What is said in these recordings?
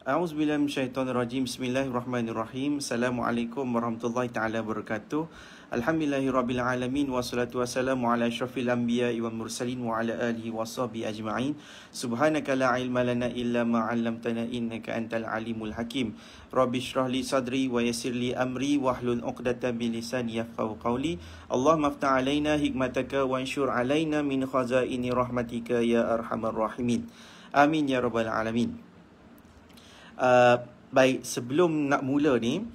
A'udzubillahi minasyaitonirrajim. Bismillahirrahmanirrahim. Assalamualaikum warahmatullahi taala wabarakatuh. Alhamdulillahirabbil alamin wassalatu wassalamu ala asyrafil anbiya'i wal mursalin wa ala alihi washabihi ajma'in. Subhanaka la ilma lana illa ma 'allamtana innaka antal alimul hakim. Rabbi shrah li sadri wa yassir li amri wahlul 'uqdatam min lisani yafqahu qawli. Allahumma iftah 'alaina hikmataka wa anshur 'alaina min khazaini rahmatika ya arhamar rahimin. Amin ya rabbal alamin. Baik, sebelum nak mula ni,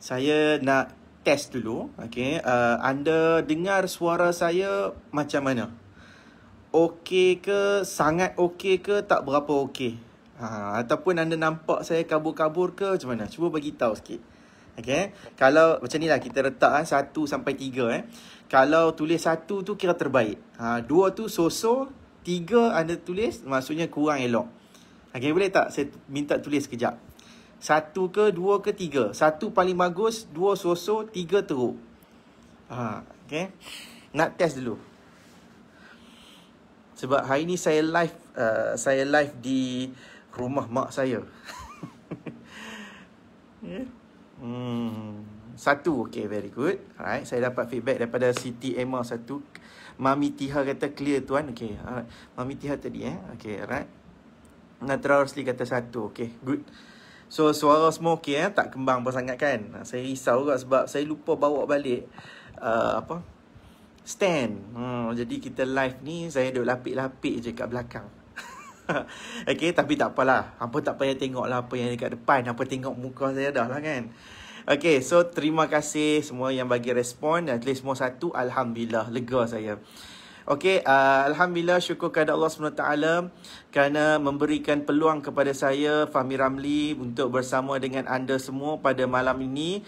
saya nak test dulu. Okay, anda dengar suara saya macam mana? Okey ke, sangat okey ke, tak berapa okey? Ataupun anda nampak saya kabur-kabur ke macam mana? Cuba bagi tahu sikit. Okay, kalau macam ni lah kita letak 1 sampai 3. Kalau tulis 1 tu kira terbaik, 2 tu so-so, 3 anda tulis maksudnya kurang elok. Okay, boleh tak saya minta tulis sekejap? 1 ke, 2 ke, 3? 1 paling bagus, 2 so-so, 3 teruk. Okay, nak test dulu. Sebab hari ni saya live di rumah mak saya. Yeah. 1, okay, very good. Alright, saya dapat feedback daripada Siti Emma 1. Mami Tiha kata clear tuan. Okay, alright. Mami Tiha tadi okay, alright. Natra Rosli kata 1. Okay, good. So suara semua okay, tak kembang pun sangat kan. Saya risau juga sebab saya lupa bawa balik stand. Jadi kita live ni saya duduk lapik-lapik je kat belakang. Okay, tapi tak apalah. Apa tak payah tengok lah apa yang dekat depan. Apa tengok muka saya dah lah kan. Okay, so terima kasih semua yang bagi respon. Dan tulis semua 1. Alhamdulillah, lega saya. Okey, Alhamdulillah, syukur kepada Allah SWT kerana memberikan peluang kepada saya, Fahmi Ramli, untuk bersama dengan anda semua pada malam ini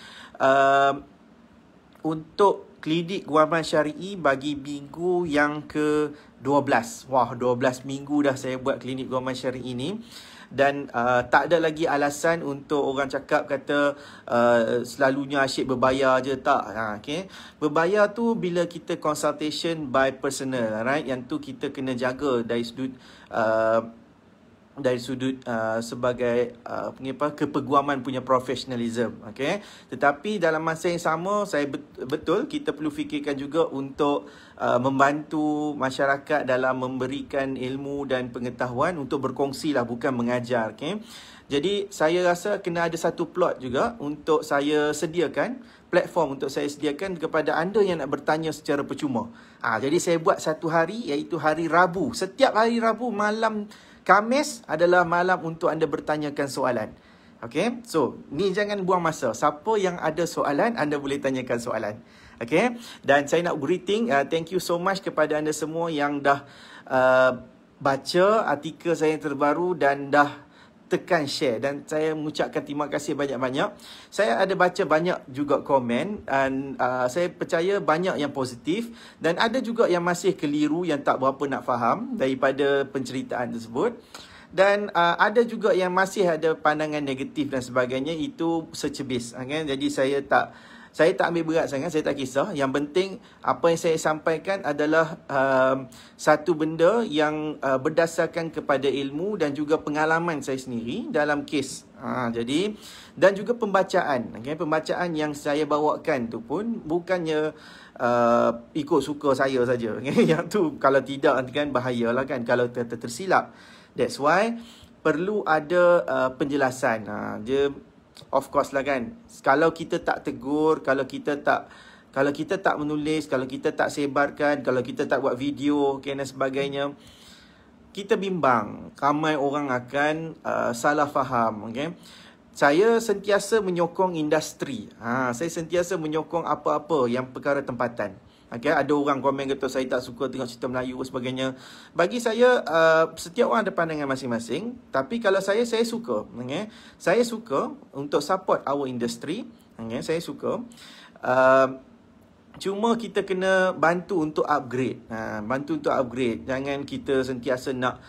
untuk Klinik Guaman Syari'i bagi minggu yang ke-12. Wah, 12 minggu dah saya buat Klinik Guaman Syari'i ini. Dan tak ada lagi alasan untuk orang cakap kata selalunya asyik berbayar je, tak. Okay. Berbayar tu bila kita consultation by personal, right? Yang tu kita kena jaga dari sudut sebagai kepeguaman punya professionalism. Okay. Tetapi dalam masa yang sama, saya betul kita perlu fikirkan juga untuk membantu masyarakat dalam memberikan ilmu dan pengetahuan, untuk berkongsi lah, bukan mengajar. Okay. Jadi saya rasa kena ada satu plot juga untuk saya sediakan, platform untuk saya sediakan kepada anda yang nak bertanya secara percuma. Jadi saya buat satu hari, iaitu hari Rabu. Setiap hari Rabu malam Khamis adalah malam untuk anda bertanyakan soalan. Okay, so ni jangan buang masa. Siapa yang ada soalan, anda boleh tanyakan soalan. Okay, dan saya nak greeting, thank you so much kepada anda semua yang dah baca artikel saya yang terbaru dan dah tekan share, dan saya mengucapkan terima kasih banyak-banyak. Saya ada baca banyak juga komen dan saya percaya banyak yang positif, dan ada juga yang masih keliru, yang tak berapa nak faham daripada penceritaan tersebut. Dan ada juga yang masih ada pandangan negatif dan sebagainya. Itu secebis, kan? Jadi saya tak ambil berat sangat, saya tak kisah. Yang penting apa yang saya sampaikan adalah satu benda yang berdasarkan kepada ilmu dan juga pengalaman saya sendiri dalam kes. Jadi, dan juga pembacaan. Okay? Pembacaan yang saya bawakan tu pun bukannya ikut suka saya saja. Okay? Yang tu kalau tidak kan bahayalah kan kalau tersilap. That's why perlu ada penjelasan. Dia of course lah kan. Kalau kita tak tegur, kalau kita tak menulis, kalau kita tak sebarkan, kalau kita tak buat video, okay, dan sebagainya, kita bimbang. Ramai orang akan salah faham. Okay? Saya sentiasa menyokong industri. Saya sentiasa menyokong apa-apa yang perkara tempatan. Okay, ada orang komen kata saya tak suka tengok cerita Melayu dan sebagainya. Bagi saya, setiap orang ada pandangan masing-masing. Tapi kalau saya suka. Okay? Saya suka untuk support our industry. Okay? Saya suka. Cuma kita kena bantu untuk upgrade. Bantu untuk upgrade. Jangan kita sentiasa nak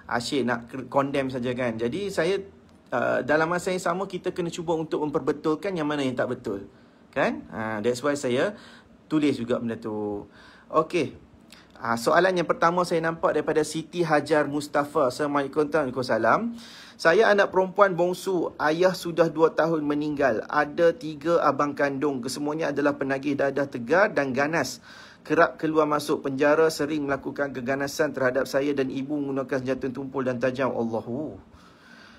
asyik nak condemn saja kan. Jadi saya, dalam masa yang sama, kita kena cuba untuk memperbetulkan yang mana yang tak betul. Kan? That's why saya tulis juga benda tu. Okey. Soalan yang pertama saya nampak daripada Siti Hajar Mustafa. Assalamualaikum warahmatullahi. Saya anak perempuan bongsu. Ayah sudah 2 tahun meninggal. Ada 3 abang kandung. Kesemuanya adalah penagih dadah tegar dan ganas. Kerap keluar masuk penjara, sering melakukan keganasan terhadap saya dan ibu menggunakan senjata tumpul dan tajam. Allahu.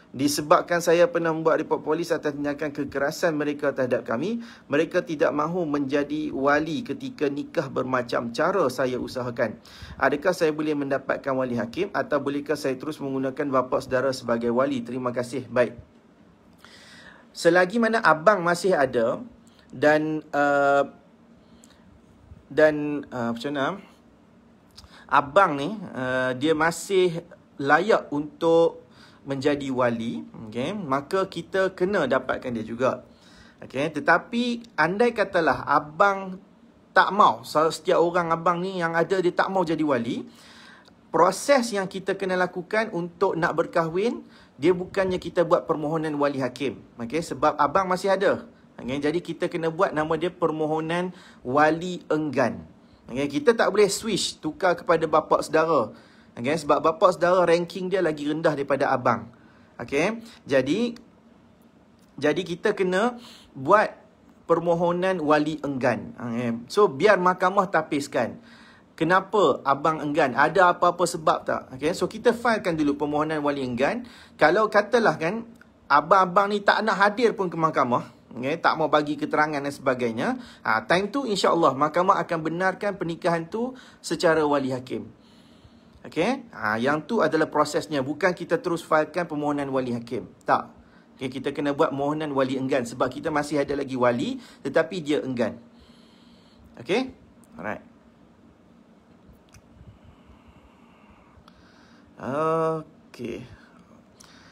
Disebabkan saya pernah membuat report polis atas tindakan kekerasan mereka terhadap kami, mereka tidak mahu menjadi wali ketika nikah bermacam cara saya usahakan. Adakah saya boleh mendapatkan wali hakim atau bolehkah saya terus menggunakan bapa saudara sebagai wali? Terima kasih. Baik. Selagi mana abang masih ada dan macam mana? Abang ni dia masih layak untuk menjadi wali, okay, maka kita kena dapatkan dia juga. Okay, tetapi andai katalah abang tak mau, setiap orang abang ni yang ada dia tak mau jadi wali, proses yang kita kena lakukan untuk nak berkahwin, dia bukannya kita buat permohonan wali hakim. Okay, sebab abang masih ada. Okay, jadi kita kena buat nama dia permohonan wali enggan. Okay, kita tak boleh switch, tukar kepada bapa saudara. Okay, sebab bapa saudara ranking dia lagi rendah daripada abang. Okay, jadi kita kena buat permohonan wali enggan. Okay. So, biar mahkamah tapiskan. Kenapa abang enggan? Ada apa-apa sebab tak? Okay, so kita filekan dulu permohonan wali enggan. Kalau katalah kan, abang-abang ni tak nak hadir pun ke mahkamah, okay, tak mau bagi keterangan dan sebagainya, time tu insya-Allah mahkamah akan benarkan pernikahan tu secara wali hakim. Okay, yang tu adalah prosesnya. Bukan kita terus filekan permohonan wali hakim. Tak. Okay, kita kena buat permohonan wali enggan. Sebab kita masih ada lagi wali, tetapi dia enggan. Okay, alright. Okay.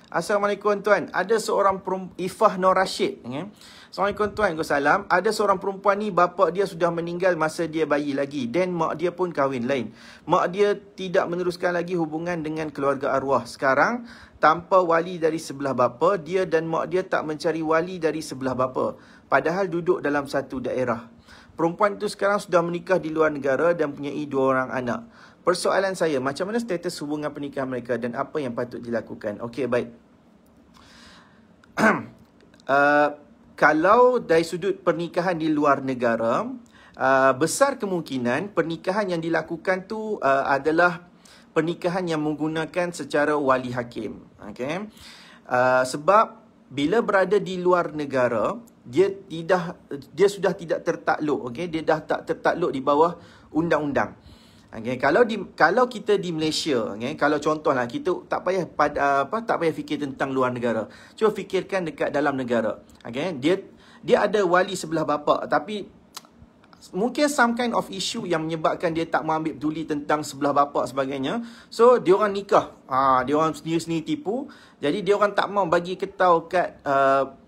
Assalamualaikum tuan. Ada seorang Ifah Nur Rashid. Okay. Assalamualaikum tuan. Waalaikumsalam. Ada seorang perempuan ni, bapa dia sudah meninggal masa dia bayi lagi. Dan mak dia pun kahwin lain. Mak dia tidak meneruskan lagi hubungan dengan keluarga arwah. Sekarang, tanpa wali dari sebelah bapa, dia dan mak dia tak mencari wali dari sebelah bapa. Padahal duduk dalam satu daerah. Perempuan itu sekarang sudah menikah di luar negara dan mempunyai 2 orang anak. Persoalan saya, macam mana status hubungan pernikahan mereka dan apa yang patut dilakukan? Okey, baik. Kalau dari sudut pernikahan di luar negara, besar kemungkinan pernikahan yang dilakukan tu adalah pernikahan yang menggunakan secara wali hakim. Okay? Sebab bila berada di luar negara, dia sudah tidak tertakluk. Okay? Dia dah tak tertakluk di bawah undang-undang. Okay, kalau kita di Malaysia, okay, kalau contohlah kita tak payah fikir tentang luar negara. Cuba fikirkan dekat dalam negara. Okay, dia ada wali sebelah bapa, tapi mungkin some kind of issue yang menyebabkan dia tak mau ambil peduli tentang sebelah bapa sebagainya. So dia orang nikah. Dia orang sendiri-sendiri tipu. Jadi dia orang tak mau bagi ketahu kat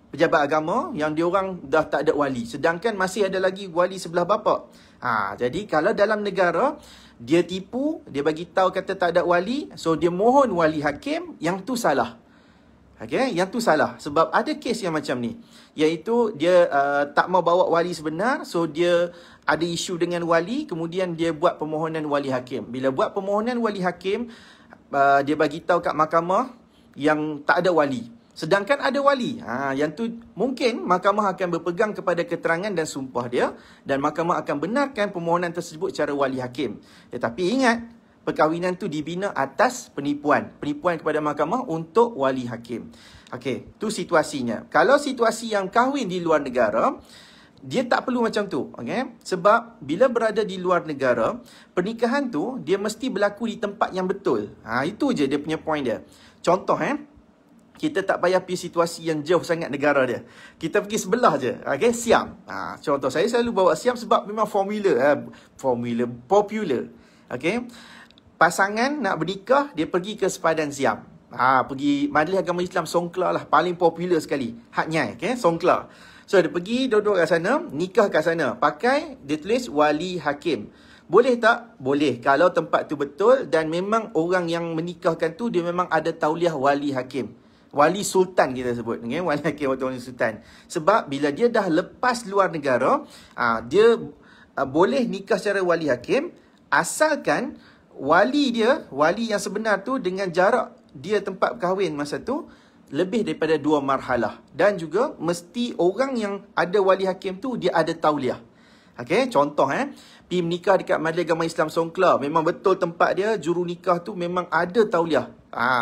pejabat agama yang dia orang dah tak ada wali, sedangkan masih ada lagi wali sebelah bapa. Jadi kalau dalam negara dia tipu, dia bagi tahu kata tak ada wali, so dia mohon wali hakim, yang tu salah. Okay, yang tu salah. Sebab ada kes yang macam ni, iaitu dia tak mau bawa wali sebenar, so dia ada isu dengan wali, kemudian dia buat permohonan wali hakim. Bila buat permohonan wali hakim, dia bagi tahu kat mahkamah yang tak ada wali. Sedangkan ada wali. Yang tu mungkin mahkamah akan berpegang kepada keterangan dan sumpah dia, dan mahkamah akan benarkan permohonan tersebut secara wali hakim. Tetapi ingat, perkahwinan tu dibina atas penipuan. Penipuan kepada mahkamah untuk wali hakim. Okey, tu situasinya. Kalau situasi yang kahwin di luar negara, dia tak perlu macam tu. Okay? Sebab bila berada di luar negara, pernikahan tu dia mesti berlaku di tempat yang betul. Itu je dia punya point dia. Contoh, kita tak payah pergi situasi yang jauh sangat negara dia. Kita pergi sebelah je. Okay? Siam. Contoh, saya selalu bawa Siam sebab memang popular. Okay? Pasangan nak bernikah, dia pergi ke sepadan Siam. Pergi Majlis Agama Islam Songkla lah. Paling popular sekali. Hat Nyai. Okay? Songkla. So, dia pergi duduk kat sana, nikah kat sana. Pakai, dia tulis wali hakim. Boleh tak? Boleh. Kalau tempat tu betul dan memang orang yang menikahkan tu, dia memang ada tauliah wali hakim. Wali Sultan kita sebut. Okay? Wali hakim atau wali Sultan. Sebab bila dia dah lepas luar negara, dia boleh nikah secara wali hakim asalkan wali yang sebenar tu dengan jarak dia tempat kahwin masa tu lebih daripada 2 marhalah. Dan juga mesti orang yang ada wali hakim tu dia ada tauliah. Okey, contoh pergi menikah dekat Majlis Agama Islam Songkla, memang betul tempat dia, juru nikah tu memang ada tauliah.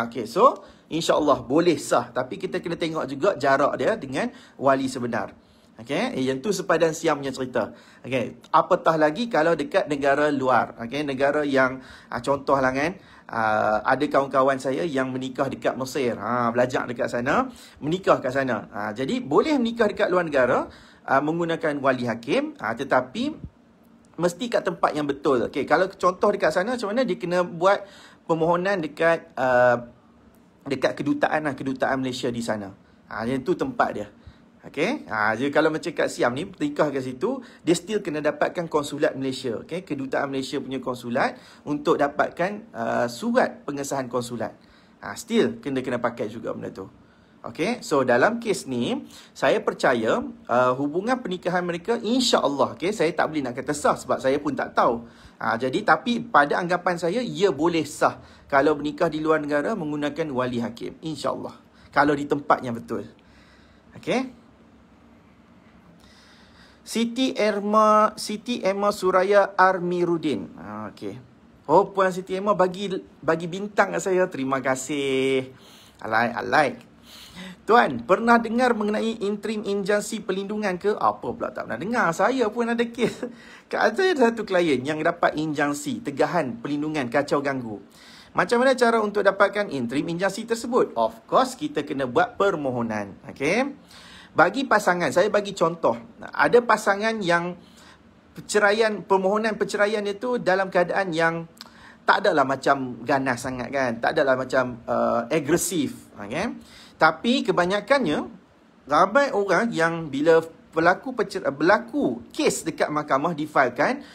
Okey, so insya-Allah boleh sah, tapi kita kena tengok juga jarak dia dengan wali sebenar. Okey, yang tu sepadan siam punya cerita. Okey, apatah lagi kalau dekat negara luar. Okey, negara yang contohlah kan, ada kawan-kawan saya yang menikah dekat Mesir. Belajar dekat sana, menikah kat sana. Jadi boleh menikah dekat luar negara menggunakan wali hakim, tetapi mesti kat tempat yang betul. Okey, kalau contoh dekat sana macam mana, dia kena buat permohonan dekat dekat kedutaan Malaysia di sana. Yang tu tempat dia. Okey, jadi kalau macam kat Siam ni nikah kat situ, dia still kena dapatkan konsulat Malaysia. Okey, kedutaan Malaysia punya konsulat untuk dapatkan surat pengesahan konsulat. Still kena pakai juga benda tu. Okey, so dalam kes ni saya percaya hubungan pernikahan mereka insya-Allah, okey, saya tak boleh nak kata sah sebab saya pun tak tahu. Jadi tapi pada anggapan saya ia boleh sah kalau bernikah di luar negara menggunakan wali hakim, insya-Allah. Kalau di tempat yang betul. Okey. Siti Emma Suraya Armirudin. Okey. Oh, Puan Siti Emma bagi bintang kat saya. Terima kasih. I like. Tuan, pernah dengar mengenai interim injansi perlindungan ke? Apa pula tak pernah dengar. Saya pun ada kes. Kat saya ada satu klien yang dapat injansi, tegahan perlindungan kacau ganggu. Macam mana cara untuk dapatkan interim injansi tersebut? Of course, kita kena buat permohonan. Okey. Bagi pasangan, saya bagi contoh. Ada pasangan yang permohonan perceraian itu dalam keadaan yang tak adalah macam ganas sangat kan. Tak adalah macam agresif. Okay? Tapi kebanyakannya, ramai orang yang bila berlaku kes dekat mahkamah difailkan,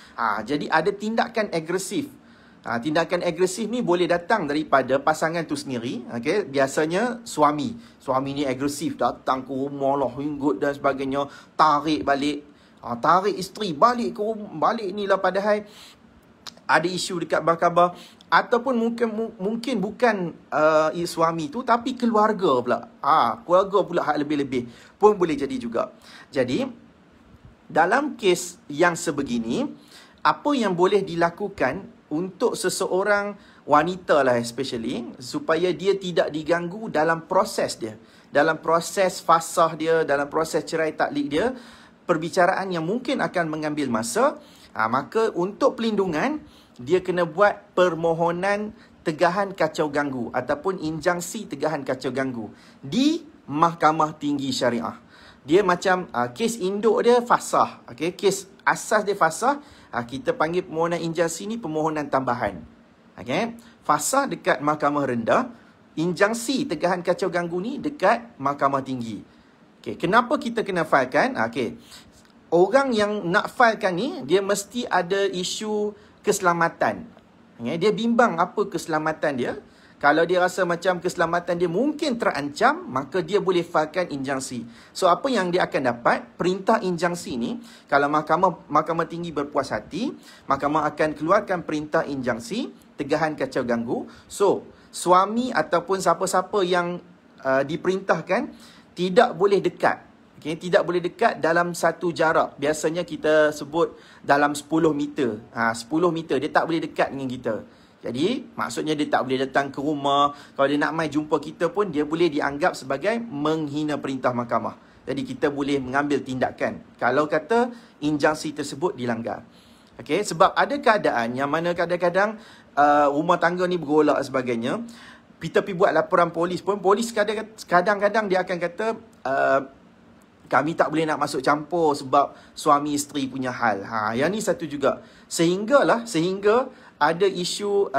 jadi ada tindakan agresif. Tindakan agresif ni boleh datang daripada pasangan tu sendiri. Okay? Biasanya suami ni agresif, datang ke rumah lah, hinggut dan sebagainya, tarik balik. Tarik isteri balik ke rumah, balik ni lah, padahal ada isu dekat mahkamah. Ataupun mungkin bukan suami tu, tapi keluarga pula. Keluarga pula hak lebih-lebih pun boleh jadi juga. Jadi, dalam kes yang sebegini, apa yang boleh dilakukan untuk seseorang wanita lah especially, supaya dia tidak diganggu dalam proses dia, dalam proses fasah dia, dalam proses cerai taklik dia, perbicaraan yang mungkin akan mengambil masa, maka untuk pelindungan, dia kena buat permohonan tegahan kacau ganggu ataupun injangsi tegahan kacau ganggu di Mahkamah Tinggi Syariah. Dia macam kes induk dia fasah. Okay? Kes asas dia fasah. Kita panggil permohonan injangsi ni permohonan tambahan. Okay? Fasah dekat Mahkamah Rendah. Injangsi tegahan kacau ganggu ni dekat Mahkamah Tinggi. Okay. Kenapa kita kena filekan? Okay. Orang yang nak filekan ni, dia mesti ada isu keselamatan. Dia bimbang apa keselamatan dia. Kalau dia rasa macam keselamatan dia mungkin terancam, maka dia boleh filekan injangsi. So, apa yang dia akan dapat? Perintah injangsi ni, kalau Mahkamah Tinggi berpuas hati, Mahkamah akan keluarkan perintah injangsi, tegahan kacau ganggu. So, suami ataupun siapa-siapa yang diperintahkan tidak boleh dekat. Okay, tidak boleh dekat dalam satu jarak. Biasanya kita sebut dalam 10 meter. 10 meter. Dia tak boleh dekat dengan kita. Jadi, maksudnya dia tak boleh datang ke rumah. Kalau dia nak mai jumpa kita pun, dia boleh dianggap sebagai menghina perintah mahkamah. Jadi, kita boleh mengambil tindakan kalau kata injangsi tersebut dilanggar. Okay, sebab ada keadaan yang mana kadang-kadang rumah tangga ni bergolak dan sebagainya. Kita pergi buat laporan polis pun, polis kadang-kadang dia akan kata, kami tak boleh nak masuk campur sebab suami isteri punya hal. Yang ni satu juga. Sehingga ada isu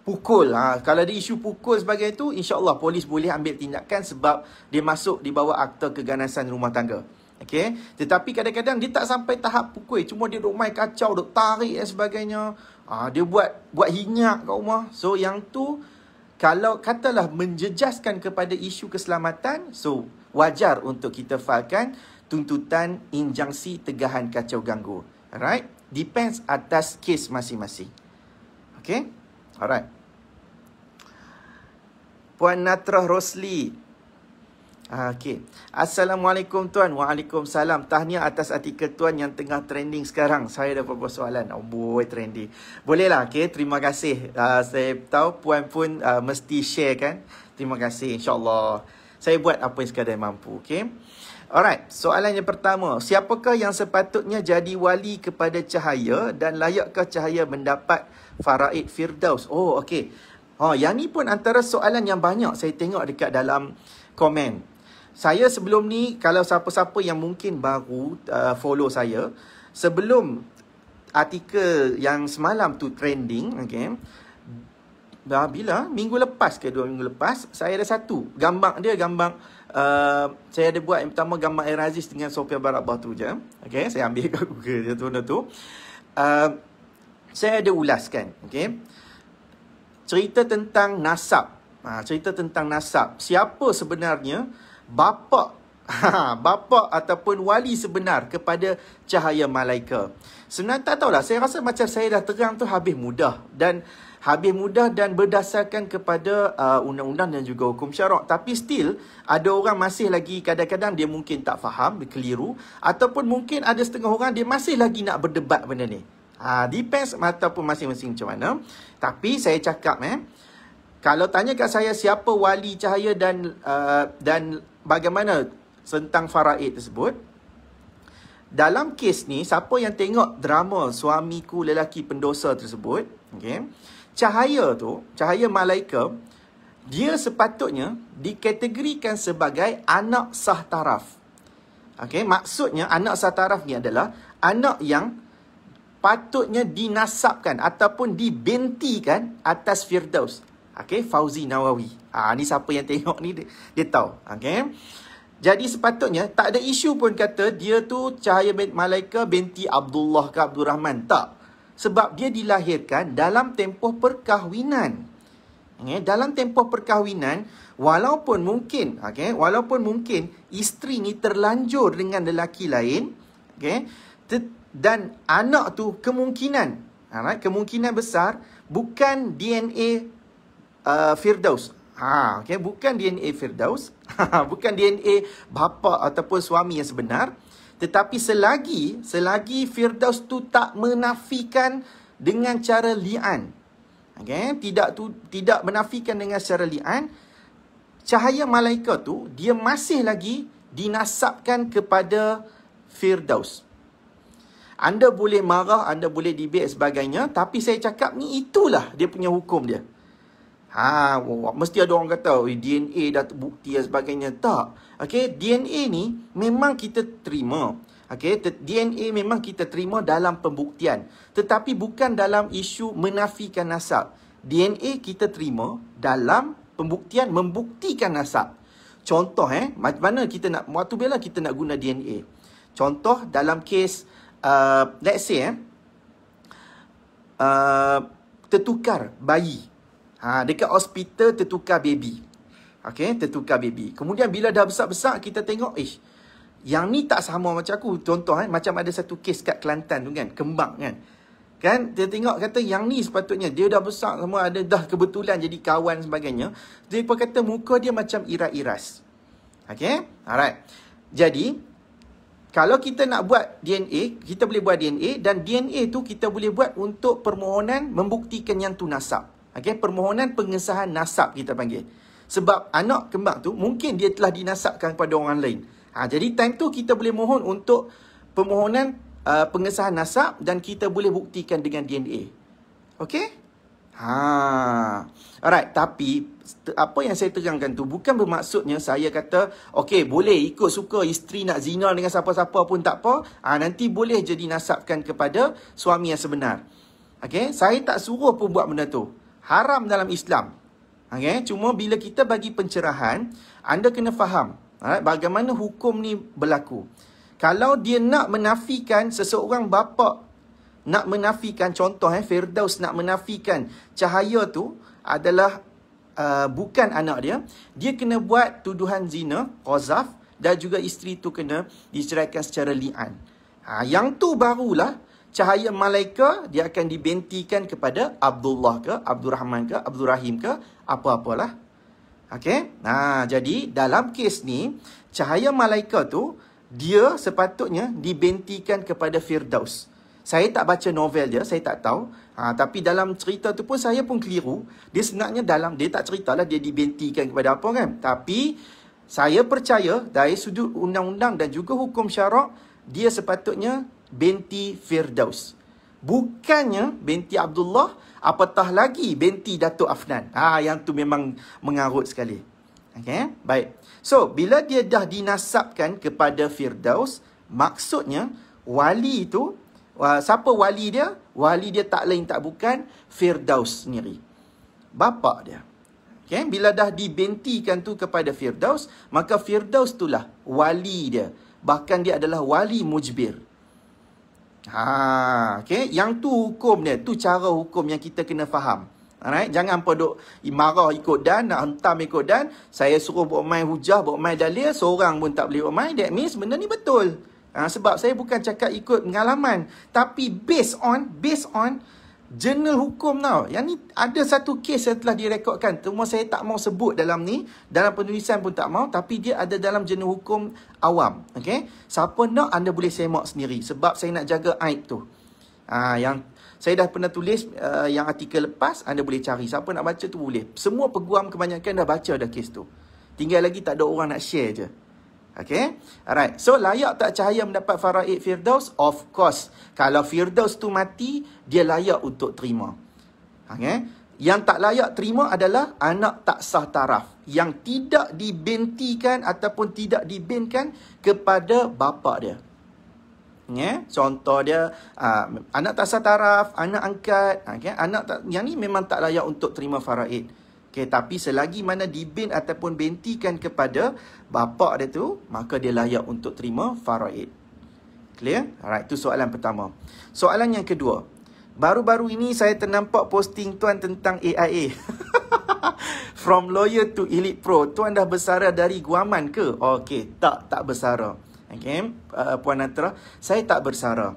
pukul. Kalau ada isu pukul sebagai itu, insya-Allah polis boleh ambil tindakan sebab dia masuk di bawah Akta Keganasan Rumah Tangga. Okey, tetapi kadang-kadang dia tak sampai tahap pukul, cuma dia duk main kacau, duk tarik dan sebagainya. Dia buat hinyak kat rumah. So yang tu kalau katalah menjejaskan kepada isu keselamatan, so wajar untuk kita filekan tuntutan injangsi tegahan kacau ganggu. Alright? Depends atas kes masing-masing. Okay? Alright. Puan Natrah Rosli. Okay. Assalamualaikum Tuan. Waalaikumsalam. Tahniah atas artikel Tuan yang tengah trending sekarang. Saya ada beberapa soalan. Oh boy, trending. Bolehlah, okay. Terima kasih. Saya tahu Puan pun mesti share kan. Terima kasih. InsyaAllah. Saya buat apa yang sekadar mampu. Okay. Alright, soalan yang pertama. Siapakah yang sepatutnya jadi wali kepada cahaya dan layakkah cahaya mendapat faraid Firdaus? Oh, okey. Yang ni pun antara soalan yang banyak saya tengok dekat dalam komen. Saya sebelum ni, kalau siapa-siapa yang mungkin baru follow saya, sebelum artikel yang semalam tu trending, okey. Bila? Minggu lepas ke 2 minggu lepas, saya ada satu. Gambar dia, saya ada buat yang pertama gambar Air Aziz dengan Sofia Barabah tu je. Okay, saya ambil kat Google dia tu. Saya ada ulaskan. Okay. Cerita tentang nasab. Cerita tentang nasab. Siapa sebenarnya bapa ataupun wali sebenar kepada cahaya malaika. Sebenarnya tak tahulah. Saya rasa macam saya dah terang tu habis mudah. Dan berdasarkan kepada undang-undang dan juga hukum syarak. Tapi still, ada orang masih lagi kadang-kadang dia mungkin tak faham, dia keliru. Ataupun mungkin ada setengah orang dia masih lagi nak berdebat benda ni. Depends ataupun masing-masing macam mana. Tapi saya cakap, kalau tanya kat saya siapa wali cahaya dan bagaimana tentang faraid tersebut, dalam kes ni, siapa yang tengok drama Suamiku Lelaki Pendosa tersebut, okay, cahaya malaika, dia sepatutnya dikategorikan sebagai anak sah taraf. Okay, maksudnya anak sah taraf ni adalah anak yang patutnya dinasabkan ataupun dibentikan atas Firdaus. Okay, Fauzi Nawawi. Ni siapa yang tengok ni, dia tahu. Okay. Jadi sepatutnya tak ada isu pun kata dia tu cahaya malaika binti Abdullah ke Abdul Rahman. Tak. Sebab dia dilahirkan dalam tempoh perkahwinan. Dalam tempoh perkahwinan, walaupun mungkin isteri ni terlanjur dengan lelaki lain, dan anak tu kemungkinan besar bukan DNA Firdaus. Bukan DNA Firdaus, bukan DNA bapa ataupun suami yang sebenar. Tetapi selagi Firdaus tu tak menafikan dengan cara li'an. Tidak menafikan dengan cara li'an, cahaya malaikat tu dia masih lagi dinasabkan kepada Firdaus. Anda boleh marah, anda boleh debate sebagainya, tapi saya cakap ni itulah dia punya hukum dia. Mesti ada orang kata DNA dah terbukti dan sebagainya. Tak. DNA ni memang kita terima. DNA memang kita terima dalam pembuktian. Tetapi bukan dalam isu menafikan nasab. DNA kita terima dalam pembuktian membuktikan nasab. Contoh mana kita nak, waktu bila kita nak guna DNA. Contoh dalam kes let's say tertukar bayi. Dekat hospital tertukar baby. Tertukar baby. Kemudian bila dah besar-besar kita tengok, yang ni tak sama macam aku. Contoh macam ada satu kes kat Kelantan tu kan, kembang kan. Dia tengok kata yang ni sepatutnya dia dah besar semua, ada dah kebetulan jadi kawan sebagainya. Dia pun kata muka dia macam iras-iras. Alright. Jadi kalau kita nak buat DNA, kita boleh buat DNA dan DNA tu kita boleh buat untuk permohonan membuktikan yang tu nasab. Permohonan pengesahan nasab kita panggil. Sebab anak kembang tu mungkin dia telah dinasabkan kepada orang lain. Jadi time tu kita boleh mohon untuk permohonan pengesahan nasab dan kita boleh buktikan dengan DNA. Alright, tapi apa yang saya terangkan tu bukan bermaksudnya saya kata boleh ikut suka isteri nak zina dengan siapa-siapa pun tak apa, nanti boleh jadi nasabkan kepada suami yang sebenar. Saya tak suruh pun buat benda tu. Haram dalam Islam. Cuma bila kita bagi pencerahan, anda kena faham bagaimana hukum ni berlaku. Kalau dia nak menafikan seseorang bapa, nak menafikan, contoh Firdaus nak menafikan cahaya tu adalah bukan anak dia, dia kena buat tuduhan zina, qazaf, dan juga isteri tu kena diceraikan secara li'an. Yang tu barulah cahaya malaika dia akan dibentikan kepada Abdullah ke, Abdul Rahman ke, Abdul Rahim ke, apa-apalah. Okey. Jadi dalam kes ni, cahaya malaika tu dia sepatutnya dibentikan kepada Firdaus. Saya tak baca novel dia, saya tak tahu. Tapi dalam cerita tu pun saya pun keliru. Dia sebenarnya dia tak ceritalah dia dibentikan kepada apa kan. Tapi saya percaya dari sudut undang-undang dan juga hukum syarak, dia sepatutnya binti Firdaus. Bukannya binti Abdullah, apatah lagi binti Datuk Afnan. Yang tu memang mengarut sekali. Okay, baik. So, bila dia dah dinasabkan kepada Firdaus, maksudnya wali itu, siapa wali dia? Wali dia tak lain tak bukan Firdaus sendiri. Bapa dia. Okay, bila dah dibentikan tu kepada Firdaus, maka Firdaus itulah wali dia. Bahkan dia adalah wali mujbir. Okay, yang tu hukum dia, tu cara hukum yang kita kena faham. Alright, jangan duk marah ikut dan, nak hentam ikut dan, saya suruh buat main hujah, buat main dalil, seorang pun tak boleh buat main. That means benda ni betul. Sebab saya bukan cakap ikut pengalaman, tapi based on jurnal hukum tau. Yang ni ada satu kes yang telah direkodkan. Cuma saya tak mau sebut dalam ni, dalam penulisan pun tak mau, tapi dia ada dalam jurnal hukum awam. Okay? Siapa nak, anda boleh semak sendiri. Sebab saya nak jaga aib tu. Yang saya dah pernah tulis yang artikel lepas, anda boleh cari. Siapa nak baca tu boleh. Semua peguam kebanyakan dah baca dah kes tu. Tinggal lagi tak ada orang nak share je. Okay? Alright. So, layak tak cahaya mendapat faraid Firdaus? Of course. Kalau Firdaus tu mati, dia layak untuk terima. Okay? Yang tak layak terima adalah anak tak sah taraf. Yang tidak dibentikan ataupun tidak dibinkan kepada bapa dia. Yeah? Contoh dia, anak tak sah taraf, anak angkat. Okay? Yang ni memang tak layak untuk terima faraid. Okay, tapi selagi mana dibin ataupun bentikan kepada bapa dia tu, maka dia layak untuk terima faraid. Clear? Alright, itu soalan pertama. Soalan yang kedua. Baru-baru ini saya ternampak posting tuan tentang AIA. From lawyer to elite pro. Tuan dah bersara dari guaman ke? Okey, tak bersara. Okay, Puan Natra, saya tak bersara.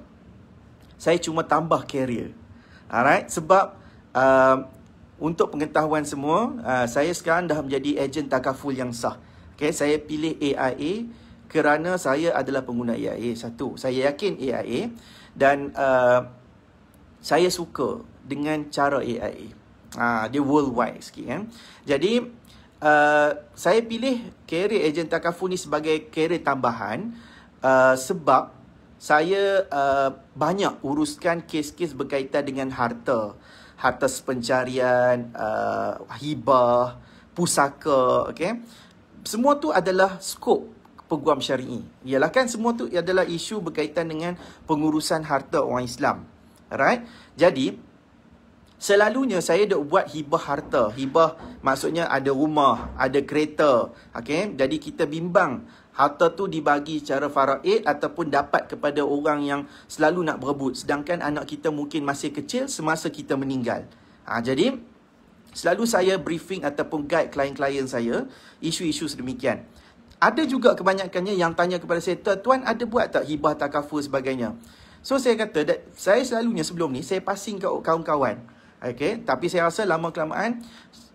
Saya cuma tambah career. Alright, sebab untuk pengetahuan semua, saya sekarang dah menjadi ejen takaful yang sah. Okay, saya pilih AIA kerana saya adalah pengguna AIA. Satu, saya yakin AIA dan saya suka dengan cara AIA. Dia worldwide sikit kan. Jadi, saya pilih career ejen takaful ni sebagai career tambahan sebab saya banyak uruskan kes-kes berkaitan dengan harta pencarian, hibah, pusaka, okay? Semua tu adalah skop peguam syar'i. Ialah kan semua tu adalah isu berkaitan dengan pengurusan harta orang Islam. Alright? Jadi, selalunya saya dah buat hibah harta. Hibah maksudnya ada rumah, ada kereta, okay? Jadi kita bimbang harta tu dibagi secara faraid ataupun dapat kepada orang yang selalu nak berebut. Sedangkan anak kita mungkin masih kecil semasa kita meninggal. Jadi, selalu saya briefing ataupun guide klien-klien saya isu-isu sedemikian. Ada juga kebanyakannya yang tanya kepada saya, tuan ada buat tak hibah takaful sebagainya? So, saya kata, saya selalunya sebelum ni, saya passing ke kawan-kawan. Okay? Tapi saya rasa lama-kelamaan,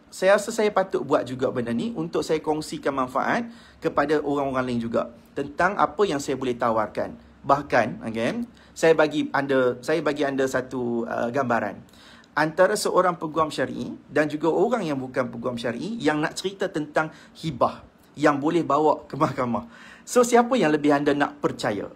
saya rasa saya patut buat juga benda ni untuk saya kongsikan manfaat kepada orang-orang lain juga tentang apa yang saya boleh tawarkan. Bahkan, again, saya bagi anda satu gambaran. Antara seorang peguam syar'i dan juga orang yang bukan peguam syar'i yang nak cerita tentang hibah yang boleh bawa ke mahkamah. So, siapa yang lebih anda nak percaya?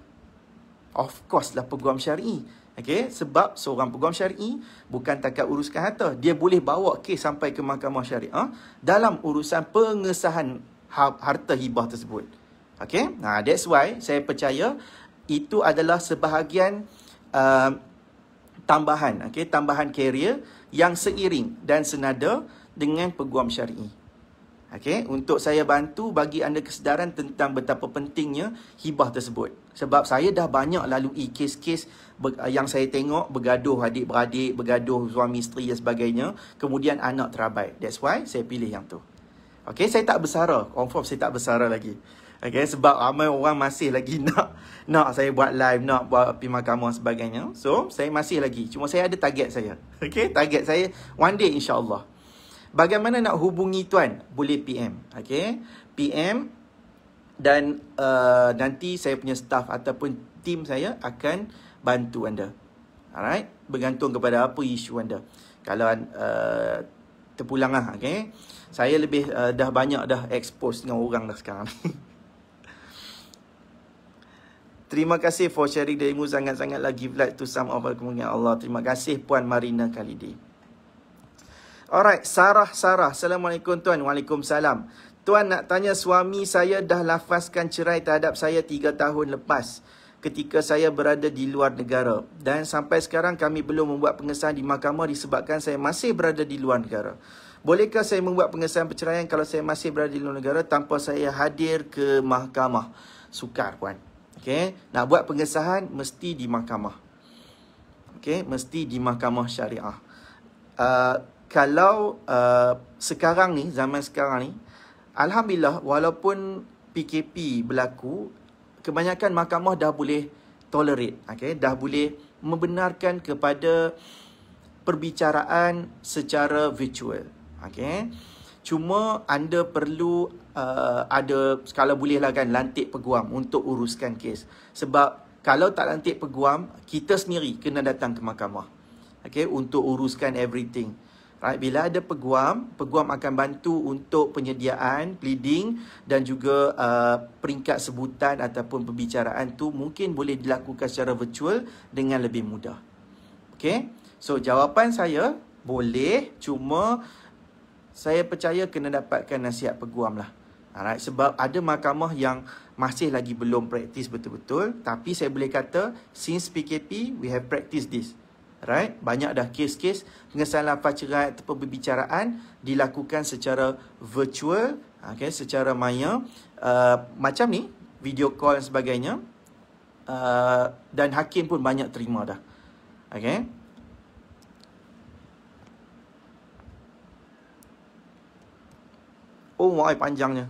Of course lah peguam syar'i. Okay? Sebab seorang peguam syar'i bukan takat uruskan harta. Dia boleh bawa kes sampai ke mahkamah syariah dalam urusan pengesahan harta hibah tersebut. Okay? That's why saya percaya itu adalah sebahagian tambahan. Okay? Tambahan career yang seiring dan senada dengan peguam syar'i. Okay? Untuk saya bantu bagi anda kesedaran tentang betapa pentingnya hibah tersebut. Sebab saya dah banyak lalui kes-kes yang saya tengok bergaduh adik-beradik, bergaduh suami isteri dan sebagainya. Kemudian anak terabai. That's why saya pilih yang tu. Okay, saya tak bersara. Confirm saya tak bersara lagi. Okay, sebab ramai orang masih lagi nak saya buat live, nak buat pergi mahkamah sebagainya. So, saya masih lagi. Cuma saya ada target saya. Okay, target saya one day insyaAllah. Bagaimana nak hubungi tuan? Boleh PM. Okay, PM dan nanti saya punya staff ataupun tim saya akan bantu anda. Alright, bergantung kepada apa isu anda. Kalau terpulang lah, okay. Saya lebih dah banyak dah expose dengan orang dah sekarang. Terima kasih for sharing darimu, sangat-sangatlah give light to some of our community. Allah, terima kasih Puan Marina Khalidi. Alright, Sarah. Assalamualaikum tuan. Waalaikumsalam. Tuan, nak tanya, suami saya dah lafazkan cerai terhadap saya 3 tahun lepas ketika saya berada di luar negara. Dan sampai sekarang kami belum membuat pengesahan di mahkamah disebabkan saya masih berada di luar negara. Bolehkah saya membuat pengesahan perceraian kalau saya masih berada di luar negara tanpa saya hadir ke mahkamah? Sukar, Puan. Okay, nak buat pengesahan mesti di mahkamah. Okay, mesti di mahkamah syariah. Kalau sekarang ni, zaman sekarang ni, alhamdulillah, walaupun PKP berlaku, kebanyakan mahkamah dah boleh tolerate. Okay, dah boleh membenarkan kepada perbicaraan secara virtual. Okay, cuma anda perlu ada, kalau boleh lah kan, lantik peguam untuk uruskan kes. Sebab kalau tak lantik peguam, kita sendiri kena datang ke mahkamah. Okay, untuk uruskan everything. Right, bila ada peguam akan bantu untuk penyediaan, pleading dan juga peringkat sebutan ataupun perbicaraan tu mungkin boleh dilakukan secara virtual dengan lebih mudah. Okay, so jawapan saya boleh, cuma saya percaya kena dapatkan nasihat peguam lah. Alright, sebab ada mahkamah yang masih lagi belum praktis betul-betul. Tapi saya boleh kata, since PKP, we have practiced this. Right, banyak dah kes-kes pengesahan lafaz cerai ataupun perbicaraan dilakukan secara virtual, okay, secara maya, macam ni, video call dan sebagainya, dan hakim pun banyak terima dah. Okay. Oh, wah, panjangnya.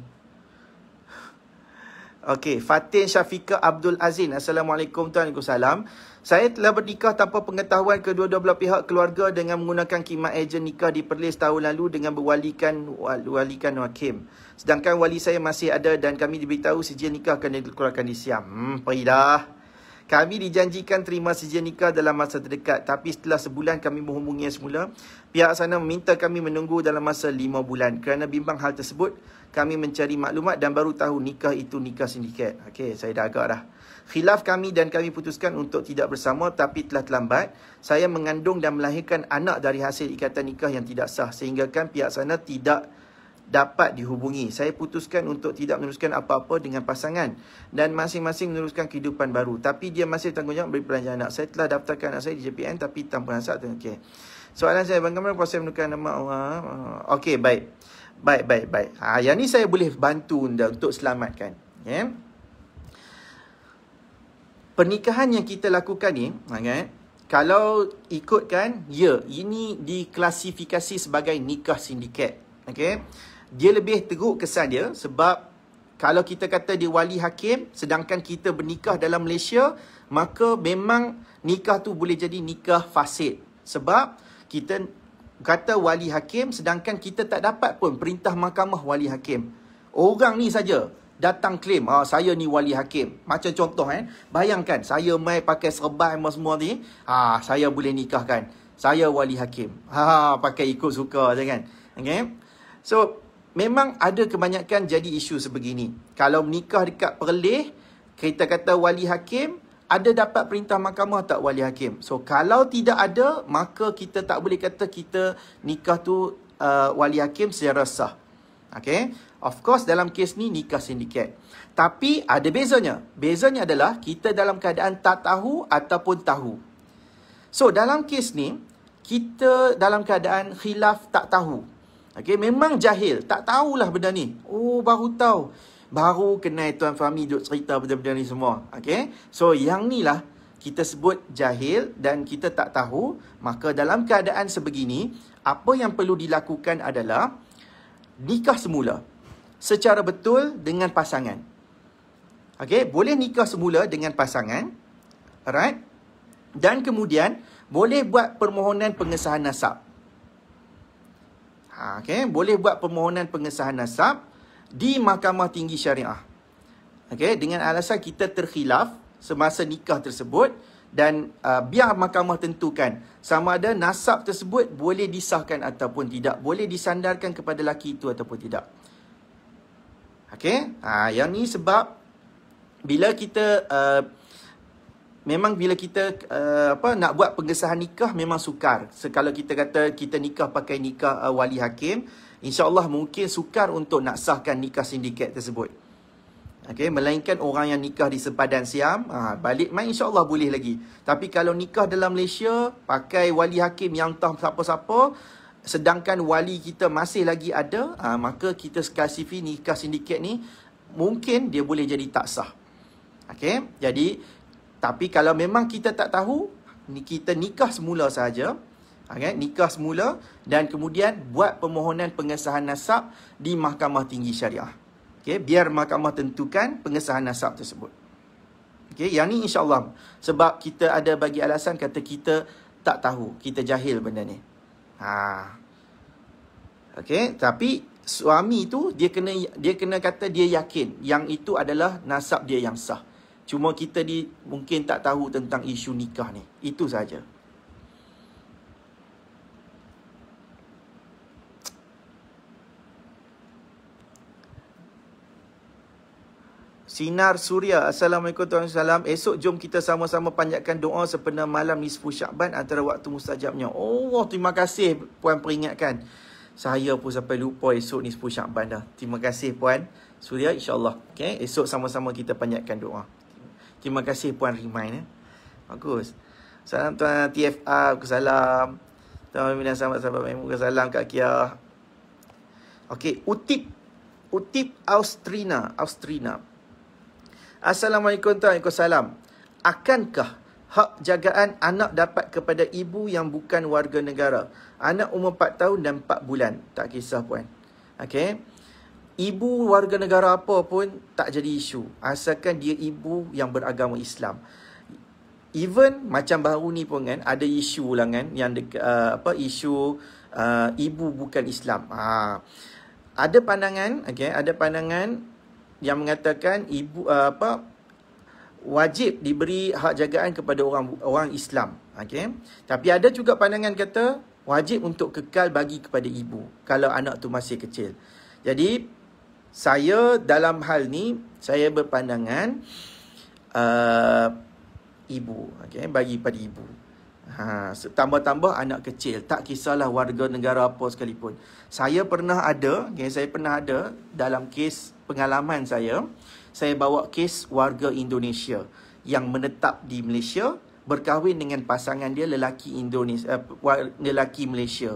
Okey, Fatin Syafiqah Abdul Azin. Assalamualaikum tuan. Waalaikumsalam. Saya telah bernikah tanpa pengetahuan kedua-dua belah pihak keluarga dengan menggunakan khidmat ejen nikah di Perlis tahun lalu dengan berwalikan hakim. Sedangkan wali saya masih ada dan kami diberitahu sijil nikah akan dikeluarkan di Siam. Pergi dah. Kami dijanjikan terima sijil nikah dalam masa terdekat. Tapi setelah sebulan kami menghubunginya semula, pihak sana meminta kami menunggu dalam masa 5 bulan. Kerana bimbang hal tersebut, kami mencari maklumat dan baru tahu nikah itu nikah sindiket. Okey, saya dah agak dah. Khilaf kami dan kami putuskan untuk tidak bersama tapi telah terlambat. Saya mengandung dan melahirkan anak dari hasil ikatan nikah yang tidak sah. Sehingga kan pihak sana tidak dapat dihubungi. Saya putuskan untuk tidak meneruskan apa-apa dengan pasangan dan masing-masing meneruskan kehidupan baru. Tapi dia masih tanggungjawab beri belanjaan anak. Saya telah daftarkan anak saya di JPN tapi tanpa nasab. Okey. Soalan saya, bagaimana proses menentukan nama Allah? Okey, baik. Baik. Yang ni saya boleh bantu anda untuk selamatkan. Okay. Pernikahan yang kita lakukan ni, okay, kalau ikutkan, ini diklasifikasi sebagai nikah sindiket. Okay. Dia lebih teruk kesan dia sebab kalau kita kata dia wali hakim, sedangkan kita bernikah dalam Malaysia, maka memang nikah tu boleh jadi nikah fasid. Sebab kita kata wali hakim, sedangkan kita tak dapat pun perintah mahkamah wali hakim. Orang ni saja datang claim, saya ni wali hakim. Macam contoh, bayangkan saya mai pakai serban semua ni, saya boleh nikahkan. Saya wali hakim. Pakai ikut suka je kan. Okay. So, memang ada kebanyakan jadi isu sebegini. Kalau menikah dekat Perlis, kita kata wali hakim, ada dapat perintah mahkamah tak wali hakim? So, kalau tidak ada, maka kita tak boleh kata kita nikah tu wali hakim secara sah. Okay? Of course, dalam kes ni nikah sindiket. Tapi, ada bezanya. Bezanya adalah kita dalam keadaan tak tahu ataupun tahu. So, dalam kes ni, kita dalam keadaan khilaf tak tahu. Okay? Memang jahil. Tak tahulah benda ni. Oh, baru tahu. Baru kenal Tuan Fahmi duk cerita benda-benda ni semua. Okay? So, yang ni lah kita sebut jahil dan kita tak tahu. Maka dalam keadaan sebegini, apa yang perlu dilakukan adalah nikah semula. Secara betul dengan pasangan. Okey, boleh nikah semula dengan pasangan. Alright? Dan kemudian boleh buat permohonan pengesahan nasab. Okey, boleh buat permohonan pengesahan nasab di Mahkamah Tinggi Syariah. Okey, dengan alasan kita terkhilaf semasa nikah tersebut dan biar mahkamah tentukan sama ada nasab tersebut boleh disahkan ataupun tidak, boleh disandarkan kepada lelaki itu ataupun tidak. Okey, yang ni sebab bila kita memang bila kita nak buat pengesahan nikah memang sukar. Kalau kita kata kita nikah pakai nikah wali hakim, insya-Allah mungkin sukar untuk nak sahkan nikah sindiket tersebut. Okey, melainkan orang yang nikah di sepadan Siam, balik main insya-Allah boleh lagi. Tapi kalau nikah dalam Malaysia pakai wali hakim yang tak siapa-siapa, sedangkan wali kita masih lagi ada, maka kita klasifi nikah sindiket ni mungkin dia boleh jadi tak sah. Okey, jadi tapi kalau memang kita tak tahu, kita nikah semula saja. Okay, nikah semula dan kemudian buat permohonan pengesahan nasab di Mahkamah Tinggi Syariah. Okay, biar mahkamah tentukan pengesahan nasab tersebut. Okay, yang ni insya-Allah sebab kita ada bagi alasan kata kita tak tahu, kita jahil benda ni. Okay, tapi suami tu dia kena kata dia yakin yang itu adalah nasab dia yang sah. Cuma kita mungkin tak tahu tentang isu nikah ni. Itu saja. Sinar Suria. Assalamualaikum warahmatullahi wabarakatuh. Esok jom kita sama-sama panjatkan doa sepenuh malam nisfu Syakban antara waktu mustajabnya. Oh, terima kasih Puan peringatkan. Saya pun sampai lupa esok nisfu Syakban dah. Terima kasih Puan Suria, insya-Allah. Okay, esok sama-sama kita panjatkan doa. Terima kasih Puan remind. Bagus. Salam Tuan TFR. Salam. Tuan Minah sahabat-sahabat Maimun. Salam Kak Kia. Okey, Utip Austrina. Assalamualaikum Tuan. Waalaikumsalam. Akankah hak jagaan anak dapat kepada ibu yang bukan warga negara? Anak umur 4 tahun dan 4 bulan. Tak kisah Puan. Okey. Ibu warga negara apa pun tak jadi isu. Asalkan dia ibu yang beragama Islam. Even macam baru ni pun kan ada isu lah kan yang isu ibu bukan Islam. Ada pandangan, ada pandangan yang mengatakan ibu wajib diberi hak jagaan kepada orang Islam. Tapi ada juga pandangan kata wajib untuk kekal bagi kepada ibu kalau anak tu masih kecil. Jadi saya dalam hal ni saya berpandangan ibu, bagi pada ibu. Tambah-tambah anak kecil, tak kisahlah warga negara apa sekalipun. Saya pernah ada dalam kes pengalaman saya bawa kes warga Indonesia yang menetap di Malaysia, berkahwin dengan pasangan dia lelaki Malaysia.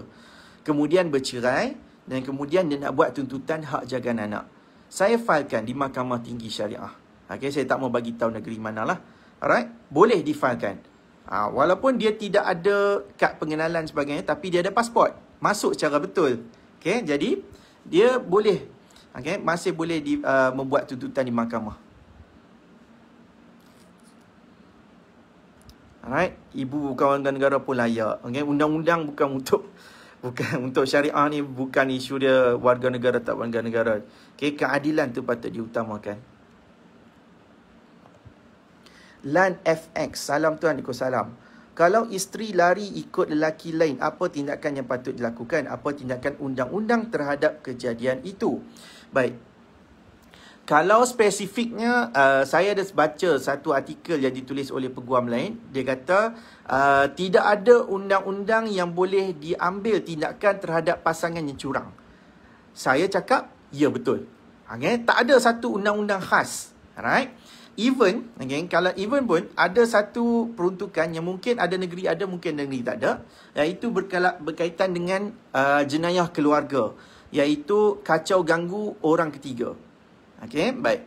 Kemudian bercerai dan kemudian dia nak buat tuntutan hak jagaan anak. Saya filekan di Mahkamah Tinggi Syariah. Saya tak mau bagi tahu negeri manalah. Alright, boleh difilekan. Walaupun dia tidak ada kad pengenalan sebagainya, tapi dia ada pasport. Masuk secara betul. Jadi dia boleh masih boleh membuat tuntutan di mahkamah. Alright, ibu bukan warga negara pun layak. Undang-undang bukan untuk syariah ni, bukan isu dia warga negara tak warga negara. Keadilan tu patut diutamakan. Lan FX, salam Tuan, Waalaikumsalam. Kalau isteri lari ikut lelaki lain, apa tindakan yang patut dilakukan? Apa tindakan undang-undang terhadap kejadian itu? Baik. Kalau spesifiknya, saya ada baca satu artikel yang ditulis oleh peguam lain. Dia kata, tidak ada undang-undang yang boleh diambil tindakan terhadap pasangan yang curang. Saya cakap, ya betul. Tak ada satu undang-undang khas. Alright? Even, kalau even pun ada satu peruntukan yang mungkin ada negeri ada, mungkin negeri tak ada. Iaitu berkaitan dengan jenayah keluarga. Iaitu kacau ganggu orang ketiga. Baik.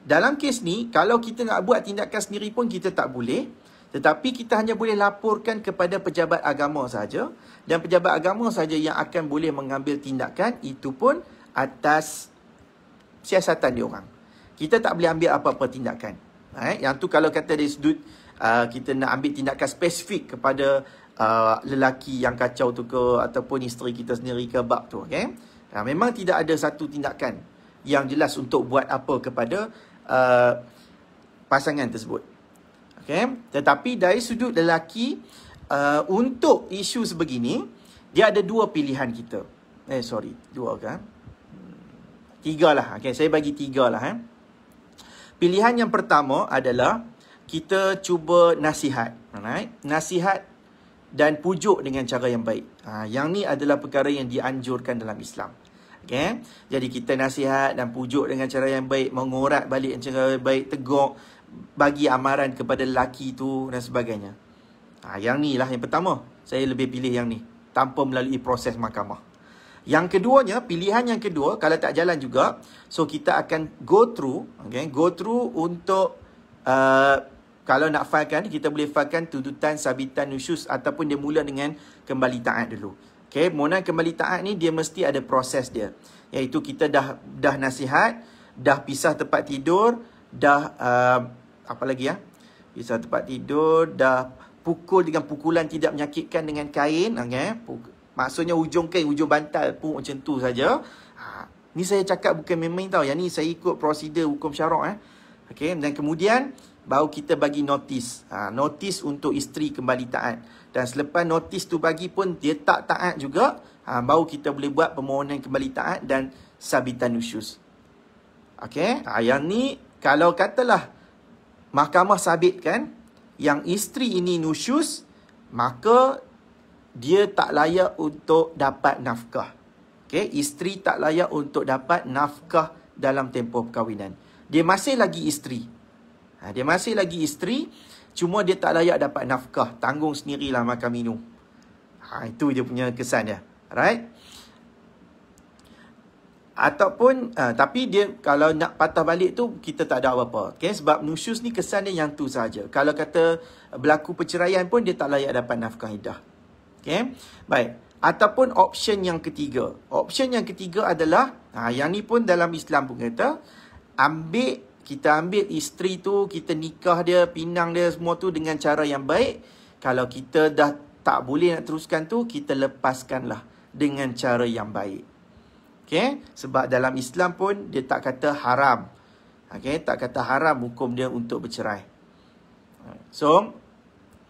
Dalam kes ni, kalau kita nak buat tindakan sendiri pun kita tak boleh. Tetapi kita hanya boleh laporkan kepada pejabat agama saja. Dan pejabat agama saja yang akan boleh mengambil tindakan, itu pun atas siasatan diorang. kita tak boleh ambil apa-apa tindakan. Yang tu kalau kata dari sudut kita nak ambil tindakan spesifik kepada lelaki yang kacau tu ke, ataupun isteri kita sendiri ke bab tu. Memang tidak ada satu tindakan yang jelas untuk buat apa kepada pasangan tersebut. Tetapi dari sudut lelaki, untuk isu sebegini, dia ada dua pilihan kita. Dua kan? Tiga lah. Saya bagi tiga lah. Pilihan yang pertama adalah kita cuba nasihat. Nasihat dan pujuk dengan cara yang baik. Yang ni adalah perkara yang dianjurkan dalam Islam. Jadi kita nasihat dan pujuk dengan cara yang baik, mengorat balik dengan cara yang baik, tegur, bagi amaran kepada lelaki tu dan sebagainya. Yang ni lah yang pertama. Saya lebih pilih yang ni, tanpa melalui proses mahkamah. Yang keduanya, pilihan yang kedua, kalau tak jalan juga, so kita akan go through untuk kalau nak filekan, kita boleh filekan tuntutan sabitan nusyuz, ataupun dia mula dengan kembali taat dulu. Permohonan kembali taat ni dia mesti ada proses dia, iaitu kita dah nasihat, dah pisah tempat tidur, dah apa lagi pisah tempat tidur, dah pukul dengan pukulan tidak menyakitkan dengan kain. Maksudnya ujung kain, ujung bantal pun macam tu saja. Ni saya cakap bukan main-main tau. Yang ni saya ikut prosedur hukum syarak. Dan kemudian baru kita bagi notis. Notis untuk isteri kembali taat. Dan selepas notis tu bagi pun dia tak taat juga, baru kita boleh buat permohonan kembali taat dan sabitan nusyuz. Yang ni kalau katalah mahkamah sabitkan yang isteri ini nusyuz, maka dia tak layak untuk dapat nafkah. Isteri tak layak untuk dapat nafkah dalam tempoh perkahwinan. Dia masih lagi isteri. Dia masih lagi isteri, cuma dia tak layak dapat nafkah. Tanggung sendirilah makan minum. Itu dia punya kesan dia. Alright? Ataupun tapi dia kalau nak patah balik tu kita tak ada apa-apa. Sebab nusyuz ni kesan dia yang tu saja. Kalau kata berlaku perceraian pun dia tak layak dapat nafkah iddah. Baik. Ataupun option yang ketiga. Option yang ketiga adalah yang ni pun dalam Islam pun kata, kita ambil isteri tu, kita nikah dia, pinang dia, semua tu dengan cara yang baik. Kalau kita dah tak boleh nak teruskan tu, kita lepaskanlah dengan cara yang baik. Sebab dalam Islam pun dia tak kata haram. Tak kata haram hukum dia untuk bercerai. So,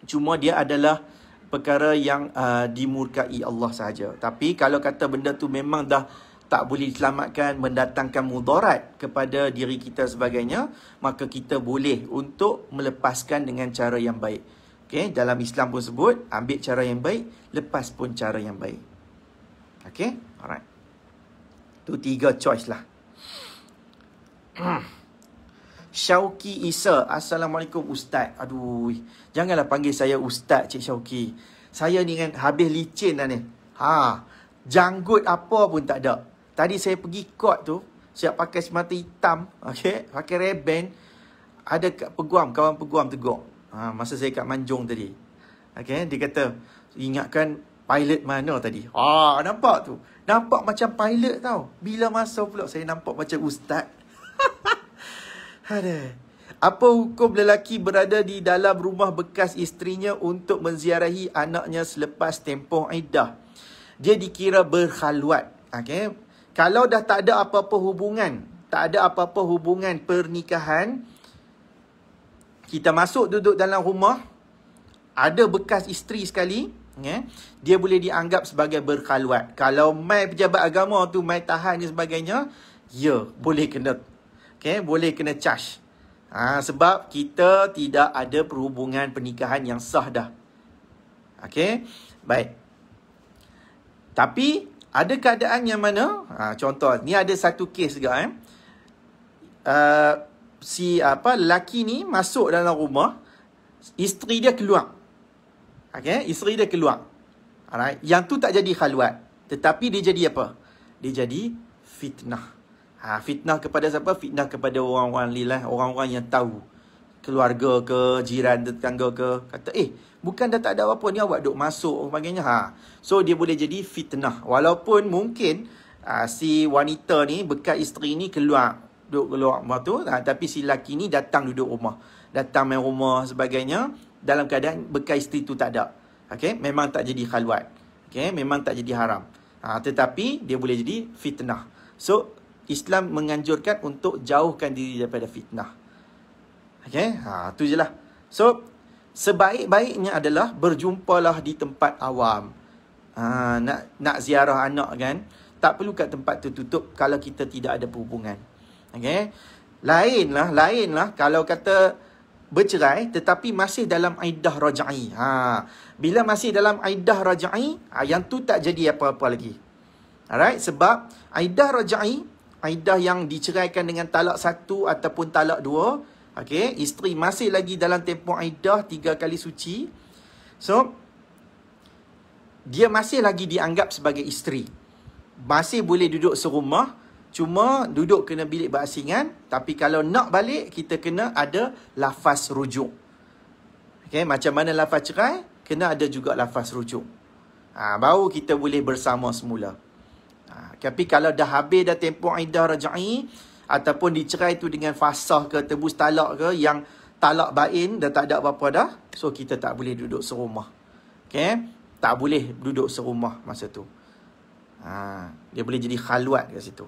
cuma dia adalah perkara yang dimurkai Allah sahaja. Tapi kalau kata benda tu memang dah tak boleh diselamatkan, mendatangkan mudarat kepada diri kita sebagainya, maka kita boleh untuk melepaskan dengan cara yang baik. Dalam Islam pun sebut, ambil cara yang baik, lepas pun cara yang baik. Alright. Tu 3 choice lah. Syauki Isa. Assalamualaikum Ustaz. Aduh, janganlah panggil saya Ustaz, Cik Syauki. Saya ni kan habis licin dah ni. Janggut apa pun tak ada. Tadi saya pergi court tu, siap pakai semata hitam, pakai reben. Ada peguam, kawan peguam tegur. Masa saya kat Manjung tadi. Dia kata, ingatkan pilot mana tadi? Nampak tu. Nampak macam pilot tau. Bila masa pula saya nampak macam ustaz. Apa hukum lelaki berada di dalam rumah bekas isterinya untuk menziarahi anaknya selepas tempoh iddah? Dia dikira berkhalwat. Kalau dah tak ada apa-apa hubungan, pernikahan, kita masuk duduk dalam rumah, ada bekas isteri sekali, dia boleh dianggap sebagai berkhalwat. Kalau mai pejabat agama tu mai tahan dan sebagainya, boleh kena boleh kena charge. Sebab kita tidak ada perhubungan pernikahan yang sah dah. Baik. Tapi ada keadaan yang mana, contoh ni ada satu kes juga lelaki ni masuk dalam rumah, isteri dia keluar. Isteri dia keluar. Alright. Yang tu tak jadi khalwat. Tetapi dia jadi apa? Dia jadi fitnah. Fitnah kepada siapa? Fitnah kepada orang-orang lilah, orang-orang yang tahu. Keluarga ke, jiran, tetangga ke. Kata, bukan dah tak ada apa-apa ni, awak duk masuk, sebagainya. So, dia boleh jadi fitnah. Walaupun mungkin si wanita ni, bekas isteri ni keluar duduk keluar rumah tu. Tapi si lelaki ni datang duduk rumah. Datang main rumah sebagainya. Dalam keadaan bekal isteri tu tak ada. Okay? Memang tak jadi khalwat. Okay? Memang tak jadi haram. Tetapi dia boleh jadi fitnah. So, Islam menganjurkan untuk jauhkan diri daripada fitnah. Okay? Tu je lah. So, sebaik-baiknya adalah berjumpalah di tempat awam. Nak ziarah anak kan, tak perlu kat tempat tertutup kalau kita tidak ada perhubungan. Okay? Lain lah kalau kata bercerai tetapi masih dalam iddah raj'i. Bila masih dalam iddah raj'i, yang tu tak jadi apa-apa lagi. Alright, sebab iddah raj'i, iddah yang diceraikan dengan talak 1 ataupun talak 2, okay, isteri masih lagi dalam tempoh iddah 3 kali suci. So, dia masih lagi dianggap sebagai isteri. Masih boleh duduk serumah, cuma duduk kena bilik berasingan. Tapi kalau nak balik, kita kena ada lafaz rujuk. Okay, macam mana lafaz cerai? Kena ada juga lafaz rujuk. Baru kita boleh bersama semula. Tapi kalau dah habis dah tempoh iddah raj'i, ataupun dicerai tu dengan fasah ke, tebus talak ke, yang talak bain, dah tak ada apa-apa dah. So, kita tak boleh duduk serumah. Okay? Tak boleh duduk serumah masa tu. Dia boleh jadi khalwat kat situ.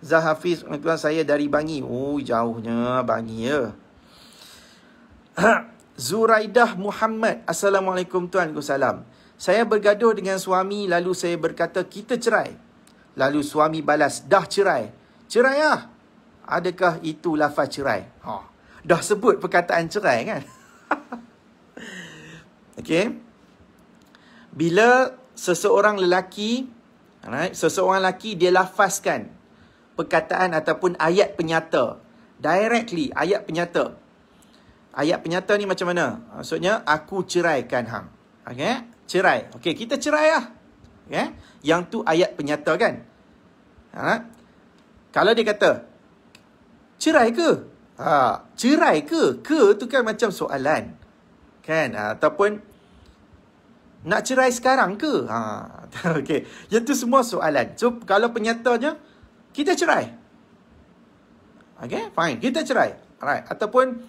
Zahafiz, tuan saya dari Bangi. Oh, jauhnya Bangi ya. Zuraidah Muhammad. Assalamualaikum tuan. Waalaikumsalam. Saya bergaduh dengan suami, lalu saya berkata kita cerai. Lalu suami balas, dah cerai. Cerai lah. Adakah itu lafaz cerai? Dah sebut perkataan cerai kan? Okay. Bila seseorang lelaki, seseorang lelaki dia lafazkan perkataan ataupun ayat penyata. Directly, ayat penyata. Ayat penyata ni macam mana? Maksudnya, aku ceraikan hang. Okay? Cerai. Okay, kita cerai lah. Okay? Yang tu ayat penyata kan? Kalau dia kata, cerai ke? Cerai ke? Ke tu kan macam soalan. Kan? Ataupun, nak cerai sekarang ke? Okay. Yang tu semua soalan. So, kalau penyatanya, kita cerai. Okay, fine. Kita cerai. Alright. Ataupun,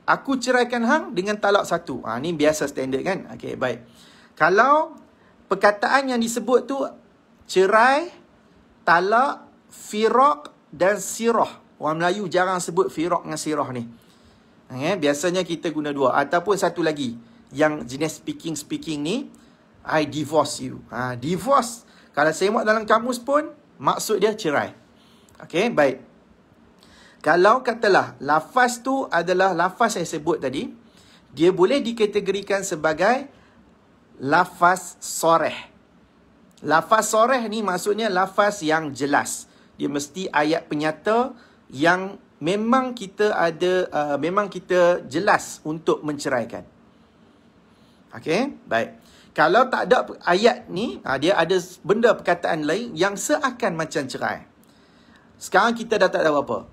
aku ceraikan hang dengan talak 1. Ni biasa standard kan? Okay, baik. Kalau perkataan yang disebut tu, cerai, talak, firaq dan sirah. Orang Melayu jarang sebut firaq dengan sirah ni. Okay, biasanya kita guna 2. Ataupun satu lagi. Yang jenis speaking ni, I divorce you. Divorce. Kalau semak dalam kamus pun, maksud dia cerai. Okay, baik. Kalau katalah, lafaz tu adalah lafaz yang saya sebut tadi, dia boleh dikategorikan sebagai lafaz soreh. Lafaz soreh ni maksudnya lafaz yang jelas. Dia mesti ayat penyata yang memang kita ada, memang kita jelas untuk menceraikan. Okay, baik. Kalau tak ada ayat ni, dia ada benda perkataan lain yang seakan macam cerai. Sekarang kita dah tak ada apa-apa.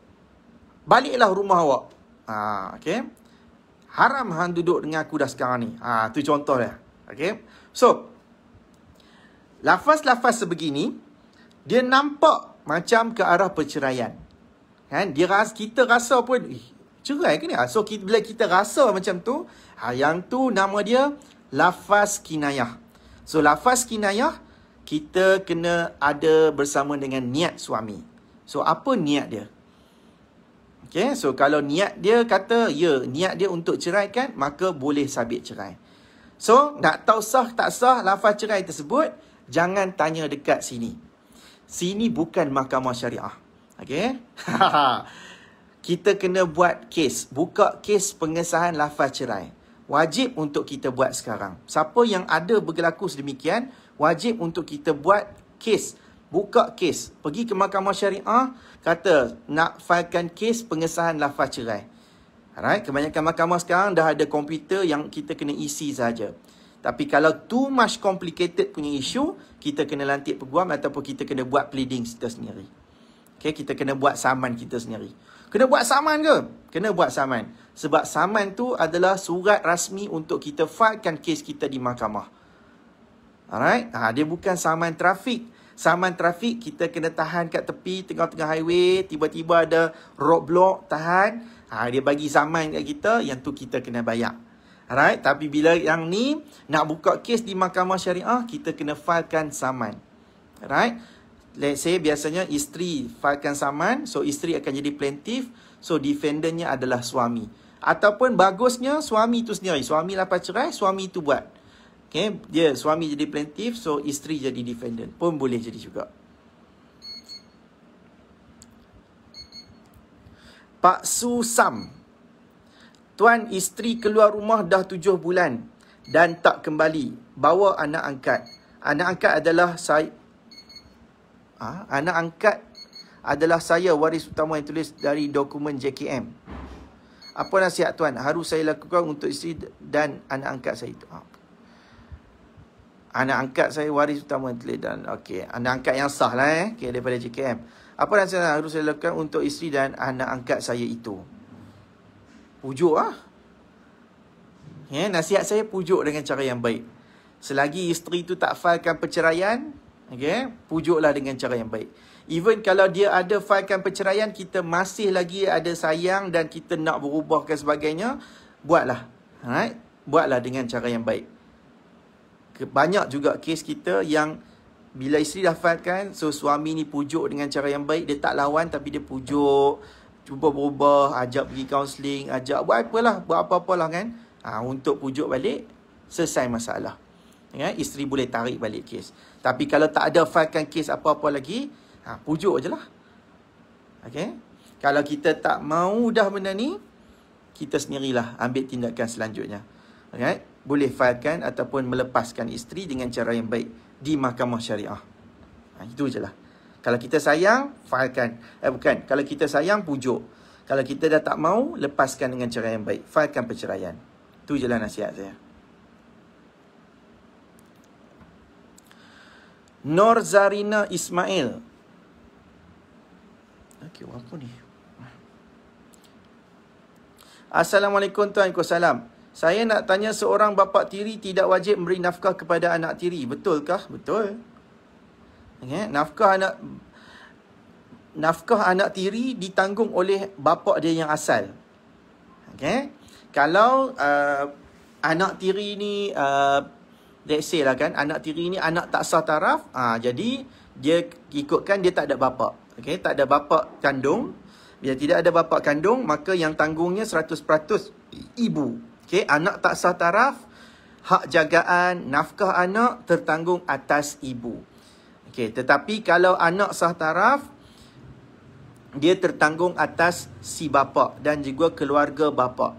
Baliklah rumah awak. Okay. Haram hang duduk dengan aku dah sekarang ni. Tu contoh dia. Okay. So, lafaz-lafaz sebegini, dia nampak macam ke arah perceraian. Kan? Kita rasa pun, cerai ke ni? So, bila kita rasa macam tu, yang tu nama dia lafaz kinayah. So, lafaz kinayah, kita kena ada bersama dengan niat suami. So, apa niat dia? Okay, so kalau niat dia kata, ya, niat dia untuk ceraikan, maka boleh sabit cerai. So, nak tahu sah tak sah lafaz cerai tersebut, jangan tanya dekat sini. Sini bukan mahkamah syariah. Okay? Kita kena buat kes, buka kes pengesahan lafaz cerai. Wajib untuk kita buat sekarang. Siapa yang ada berlaku sedemikian, wajib untuk kita buat kes. Buka kes. Pergi ke mahkamah syariah, kata nak filekan kes pengesahan lafaz cerai. Alright, kebanyakan mahkamah sekarang dah ada komputer yang kita kena isi saja. Tapi kalau too much complicated punya isu, kita kena lantik peguam ataupun kita kena buat pleading kita sendiri. Okay, kita kena buat saman kita sendiri. Kena buat saman ke? Kena buat saman. Sebab saman tu adalah surat rasmi untuk kita filekan kes kita di mahkamah. Alright, dia bukan saman trafik. Saman trafik, kita kena tahan kat tepi tengah-tengah highway, tiba-tiba ada roadblock, tahan. Dia bagi saman kat kita, yang tu kita kena bayar. Alright, tapi bila yang ni nak buka kes di mahkamah syariah, kita kena filekan saman. Alright. Let's say biasanya isteri filekan saman, so isteri akan jadi plaintiff, so defendantnya adalah suami. Ataupun bagusnya suami tu sendiri, suami lepas cerai, suami tu buat. Okay, dia suami jadi plaintiff, so isteri jadi defendant pun boleh jadi juga. Pak Susam, tuan isteri keluar rumah dah 7 bulan dan tak kembali, bawa anak angkat. Anak angkat adalah saya. Anak angkat adalah saya, waris utama yang tulis dari dokumen JKM. Apa nasihat tuan harus saya lakukan untuk isteri dan anak angkat saya itu? Anak angkat saya waris utama yang tulis dan okey, anak angkat yang sah lah okay, daripada JKM. Apa nasihat harus saya lakukan untuk isteri dan anak angkat saya itu? Pujuk nasihat saya, pujuk dengan cara yang baik. Selagi isteri tu tak filekan perceraian, okay, pujuklah dengan cara yang baik. Even kalau dia ada filekan perceraian, kita masih lagi ada sayang dan kita nak berubah dan sebagainya, buatlah. Alright? Buatlah dengan cara yang baik. Banyak juga kes kita yang bila isteri dah filekan, so suami ni pujuk dengan cara yang baik. Dia tak lawan tapi dia pujuk, cuba berubah, ajak pergi kaunseling, ajak buat apa-apalah kan. Untuk pujuk balik, selesai masalah. Ya, isteri boleh tarik balik kes. Tapi kalau tak ada filekan kes apa-apa lagi, pujuk je lah. Okay? Kalau kita tak mau dah benda ni, kita sendirilah ambil tindakan selanjutnya. Okay? Boleh filekan ataupun melepaskan isteri dengan cara yang baik di mahkamah syariah. Itu je lah. Kalau kita sayang, filekan. Kalau kita sayang, pujuk. Kalau kita dah tak mau, lepaskan dengan cara yang baik. Filekan perceraian. Itu je lah nasihat saya. Nur Zarina Ismail. Okey, apa ni? Assalamualaikum tuan, Waalaikumsalam. Saya nak tanya, seorang bapa tiri tidak wajib memberi nafkah kepada anak tiri. Betulkah? Betul. Okay. Nafkah anak tiri ditanggung oleh bapa dia yang asal. Okay. Kalau anak tiri ni let's say lah kan, anak tiri ni anak tak sah taraf, jadi dia ikutkan dia tak ada bapa. Okay, tak ada bapa kandung. Bila tidak ada bapa kandung, maka yang tanggungnya 100% ibu. Okay, anak tak sah taraf, hak jagaan, nafkah anak tertanggung atas ibu. Okay, tetapi kalau anak sah taraf, dia tertanggung atas si bapa dan juga keluarga bapa.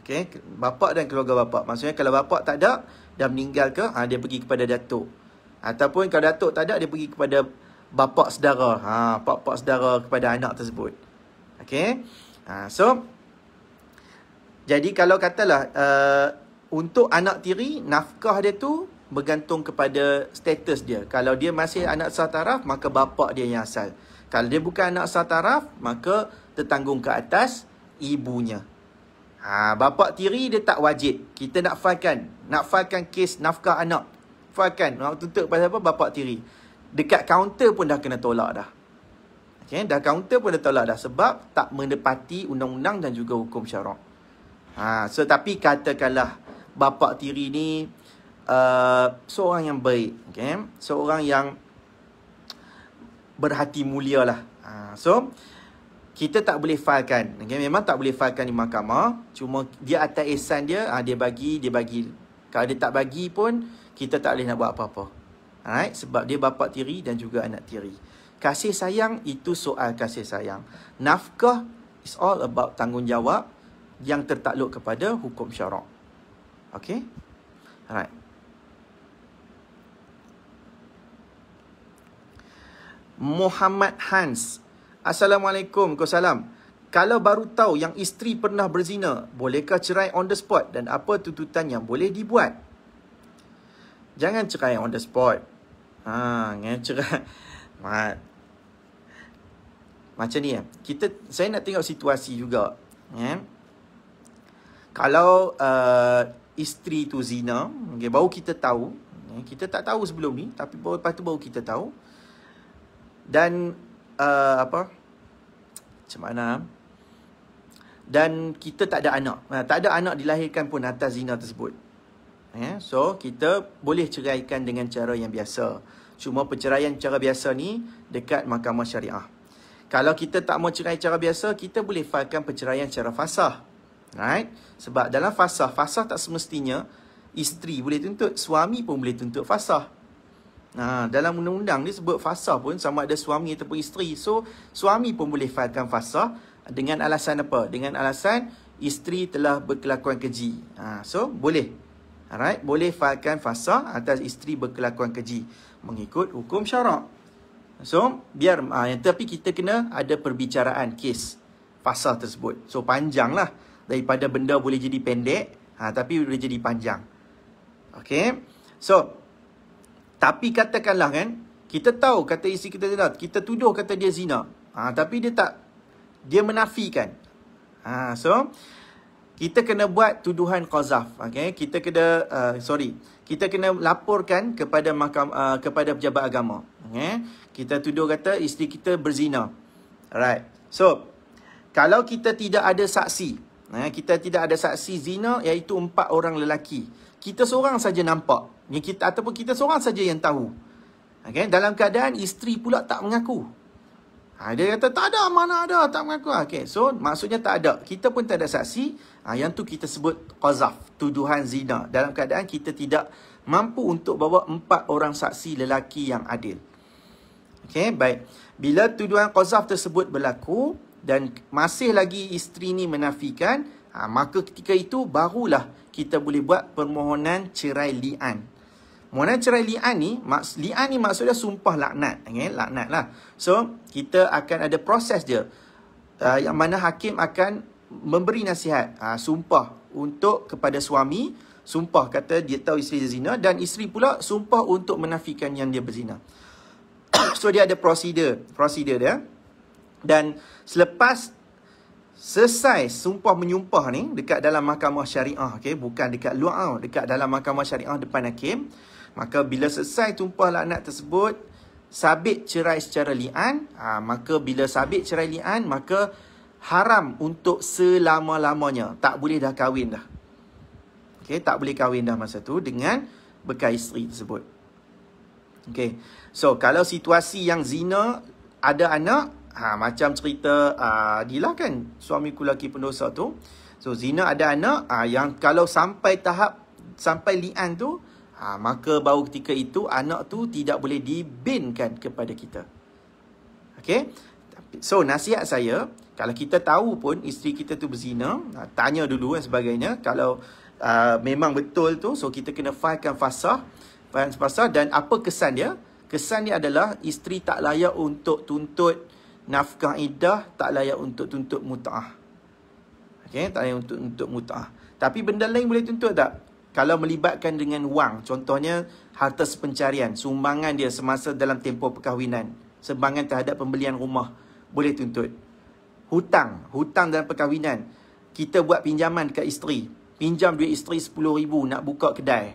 Okay, bapa dan keluarga bapa. Maksudnya kalau bapa tak ada, dah meninggal ke, dia pergi kepada datuk. Ataupun kalau datuk tak ada, dia pergi kepada bapa saudara. Bapa saudara kepada anak tersebut. Okay. So, jadi kalau katalah untuk anak tiri, nafkah dia tu bergantung kepada status dia. Kalau dia masih anak sah taraf, maka bapa dia yang asal. Kalau dia bukan anak sah taraf, maka tertanggung ke atas ibunya. Bapa tiri dia tak wajib. Kita nak filekan kes nafkah anak. Filekan, nak tuntut pasal apa? Bapa tiri. Dekat kaunter pun dah kena tolak dah. Okay, dah kaunter pun dah tolak dah sebab tak menepati undang-undang dan juga hukum syarak. So tapi katakanlah bapa tiri ni seorang yang baik, okay? Seorang yang berhati mulia lah. So kita tak boleh filekan, okay? Memang tak boleh filekan di mahkamah. Cuma dia atas ihsan dia, dia bagi. Kalau dia tak bagi pun, kita tak boleh nak buat apa-apa. Alright? Sebab dia bapa tiri dan juga anak tiri. Kasih sayang itu soal kasih sayang. Nafkah is all about tanggungjawab yang tertakluk kepada hukum syarak. Okay? Alright. Muhammad Hans. Assalamualaikum. Waalaikumsalam. Kalau baru tahu yang isteri pernah berzina, bolehkah cerai on the spot? Dan apa tuntutan yang boleh dibuat? Jangan cerai on the spot. Cerai. Macam ni saya nak tengok situasi juga. Kalau isteri tu zina, okay, baru kita tahu, Kita tak tahu sebelum ni, tapi lepas tu baru kita tahu. Dan macam mana? Dan kita tak ada anak. Tak ada anak dilahirkan pun atas zina tersebut. So, kita boleh ceraikan dengan cara yang biasa. Cuma perceraian cara biasa ni dekat mahkamah syariah. Kalau kita tak mau cerai cara biasa, kita boleh filekan perceraian secara fasah. Right? Sebab dalam fasah tak semestinya isteri boleh tuntut, suami pun boleh tuntut fasah. Dalam undang-undang ni sebut fasah pun sama ada suami ataupun isteri. So, suami pun boleh filekan fasah dengan alasan apa? Dengan alasan isteri telah berkelakuan keji. So, boleh. Alright, boleh filekan fasah atas isteri berkelakuan keji mengikut hukum syarak. So, biar tapi kita kena ada perbicaraan kes fasah tersebut. So, panjang lah. Daripada benda boleh jadi pendek, tapi boleh jadi panjang. Okay. So, tapi katakanlah kan, kita tahu kata isteri kita zina, kita tuduh kata dia zina. Tapi dia menafikan. So, kita kena buat tuduhan qazaf. Okay? Kita kena laporkan kepada kepada pejabat agama. Okay? Kita tuduh kata isteri kita berzina. Alright. So, kalau kita tidak ada saksi, kita tidak ada saksi zina, iaitu 4 orang lelaki, kita seorang saja nampak, ataupun kita seorang saja yang tahu. Okay? Dalam keadaan isteri pula tak mengaku. Dia kata, tak ada, mana ada, tak mengaku. Okay. So, maksudnya tak ada. Kita pun tak ada saksi. Yang tu kita sebut qazaf, tuduhan zina. Dalam keadaan kita tidak mampu untuk bawa 4 orang saksi lelaki yang adil. Okay, baik. Bila tuduhan qazaf tersebut berlaku dan masih lagi isteri ni menafikan, maka ketika itu barulah kita boleh buat permohonan cerai li'an. Permohonan cerai li'an ni maksudnya sumpah laknat. Laknat lah. So, kita akan ada proses dia. Yang mana hakim akan memberi nasihat. Sumpah untuk kepada suami. Sumpah kata dia tahu isteri dia zina. Dan isteri pula sumpah untuk menafikan yang dia berzina. So, dia ada prosedur dia. Dan selepas selesai sumpah menyumpah ni dekat dalam mahkamah syariah, bukan dekat luar, dekat dalam mahkamah syariah depan hakim, maka bila selesai tumpah laknat tersebut, sabit cerai secara li'an, maka bila sabit cerai li'an, maka haram untuk selama-lamanya. Tak boleh dah kahwin dah. Tak boleh kahwin dah masa tu dengan bekas isteri tersebut. So, kalau situasi yang zina, ada anak, macam cerita Dila kan, suamiku lelaki pendosa tu. So, zina ada anak, yang kalau sampai li'an tu, maka baru ketika itu anak tu tidak boleh dibinkan kepada kita. So, nasihat saya, kalau kita tahu pun isteri kita tu berzina, tanya dulu dan sebagainya. Kalau memang betul tu, so kita kena filekan fasah. Dan apa kesan dia? Kesan dia adalah isteri tak layak untuk tuntut nafkah iddah, tak layak untuk tuntut mut'ah. Tak layak untuk mut'ah. Tapi benda lain boleh tuntut tak? Kalau melibatkan dengan wang, contohnya harta sepencarian, sumbangan dia semasa dalam tempoh perkahwinan, sumbangan terhadap pembelian rumah, boleh tuntut. Hutang dalam perkahwinan, kita buat pinjaman dekat isteri, pinjam duit isteri 10,000 nak buka kedai,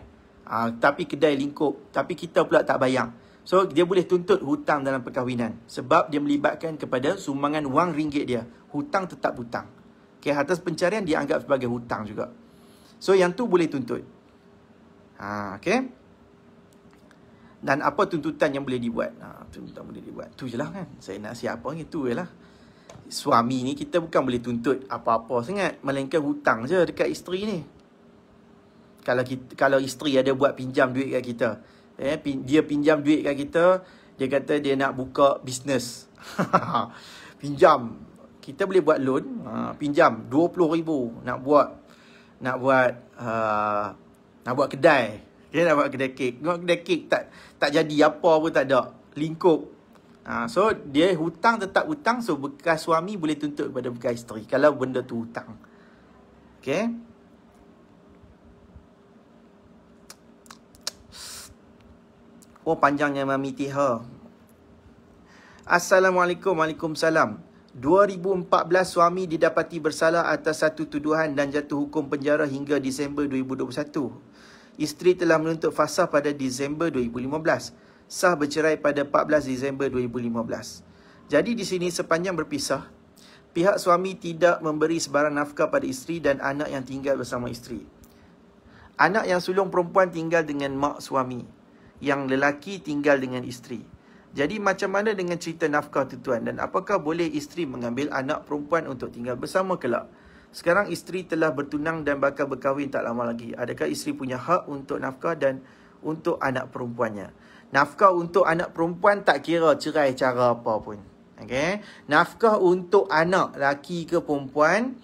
tapi kedai lingkup, tapi kita pula tak bayar. So, dia boleh tuntut hutang dalam perkahwinan sebab dia melibatkan kepada sumbangan wang ringgit dia. Hutang tetap hutang. Harta pencarian dianggap sebagai hutang juga. So, yang tu boleh tuntut. Dan apa tuntutan yang boleh dibuat? Tuntutan boleh dibuat. Tu je lah kan. Saya nak siapa ni, tu je lah. Suami ni kita bukan boleh tuntut apa-apa sangat, melainkan hutang je dekat isteri ni. Kalau isteri ada buat pinjam duit kat kita, dia pinjam duit kat kita, dia kata dia nak buka bisnes. Pinjam. Kita boleh buat loan, pinjam 20,000 nak buat kedai. Dia nak buat kedai kek. Kedai kek tak jadi apa pun tak ada. Lingkup. So, dia hutang tetap hutang. So, bekas suami boleh tuntut kepada bekas isteri kalau benda tu hutang. Oh, panjangnya Mami Tiha. Assalamualaikum. Waalaikumsalam. 2014 suami didapati bersalah atas satu tuduhan dan jatuh hukum penjara hingga Disember 2021. Isteri telah menuntut fasakh pada Disember 2015. Sah bercerai pada 14 Disember 2015. Jadi di sini sepanjang berpisah, pihak suami tidak memberi sebarang nafkah pada isteri dan anak yang tinggal bersama isteri. Anak yang sulung perempuan tinggal dengan mak suami, yang lelaki tinggal dengan isteri. Jadi macam mana dengan cerita nafkah tu tuan? Dan apakah boleh isteri mengambil anak perempuan untuk tinggal bersama kelak? Sekarang isteri telah bertunang dan bakal berkahwin tak lama lagi. Adakah isteri punya hak untuk nafkah dan untuk anak perempuannya? Nafkah untuk anak perempuan tak kira cerai cara apa pun. Okay? Nafkah untuk anak lelaki ke perempuan,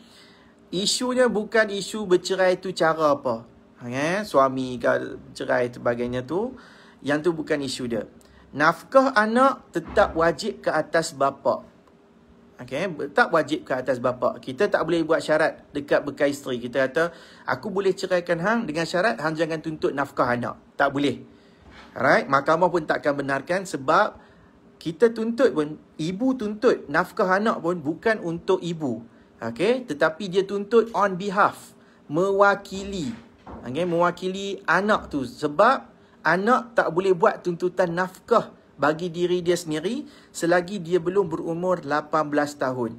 isunya bukan isu bercerai tu cara apa. Okay? Suami ke cerai sebagainya tu, yang tu bukan isu dia. Nafkah anak tetap wajib ke atas bapa. Okay? Tak wajib ke atas bapa. Kita tak boleh buat syarat dekat bekas isteri. Kita kata, aku boleh ceraikan hang dengan syarat hang jangan tuntut nafkah anak. Tak boleh. Alright? Mahkamah pun takkan benarkan sebab kita tuntut pun, ibu tuntut nafkah anak pun bukan untuk ibu. Okay? Tetapi dia tuntut on behalf. Mewakili. Okay? Mewakili anak tu. Sebab anak tak boleh buat tuntutan nafkah bagi diri dia sendiri selagi dia belum berumur 18 tahun.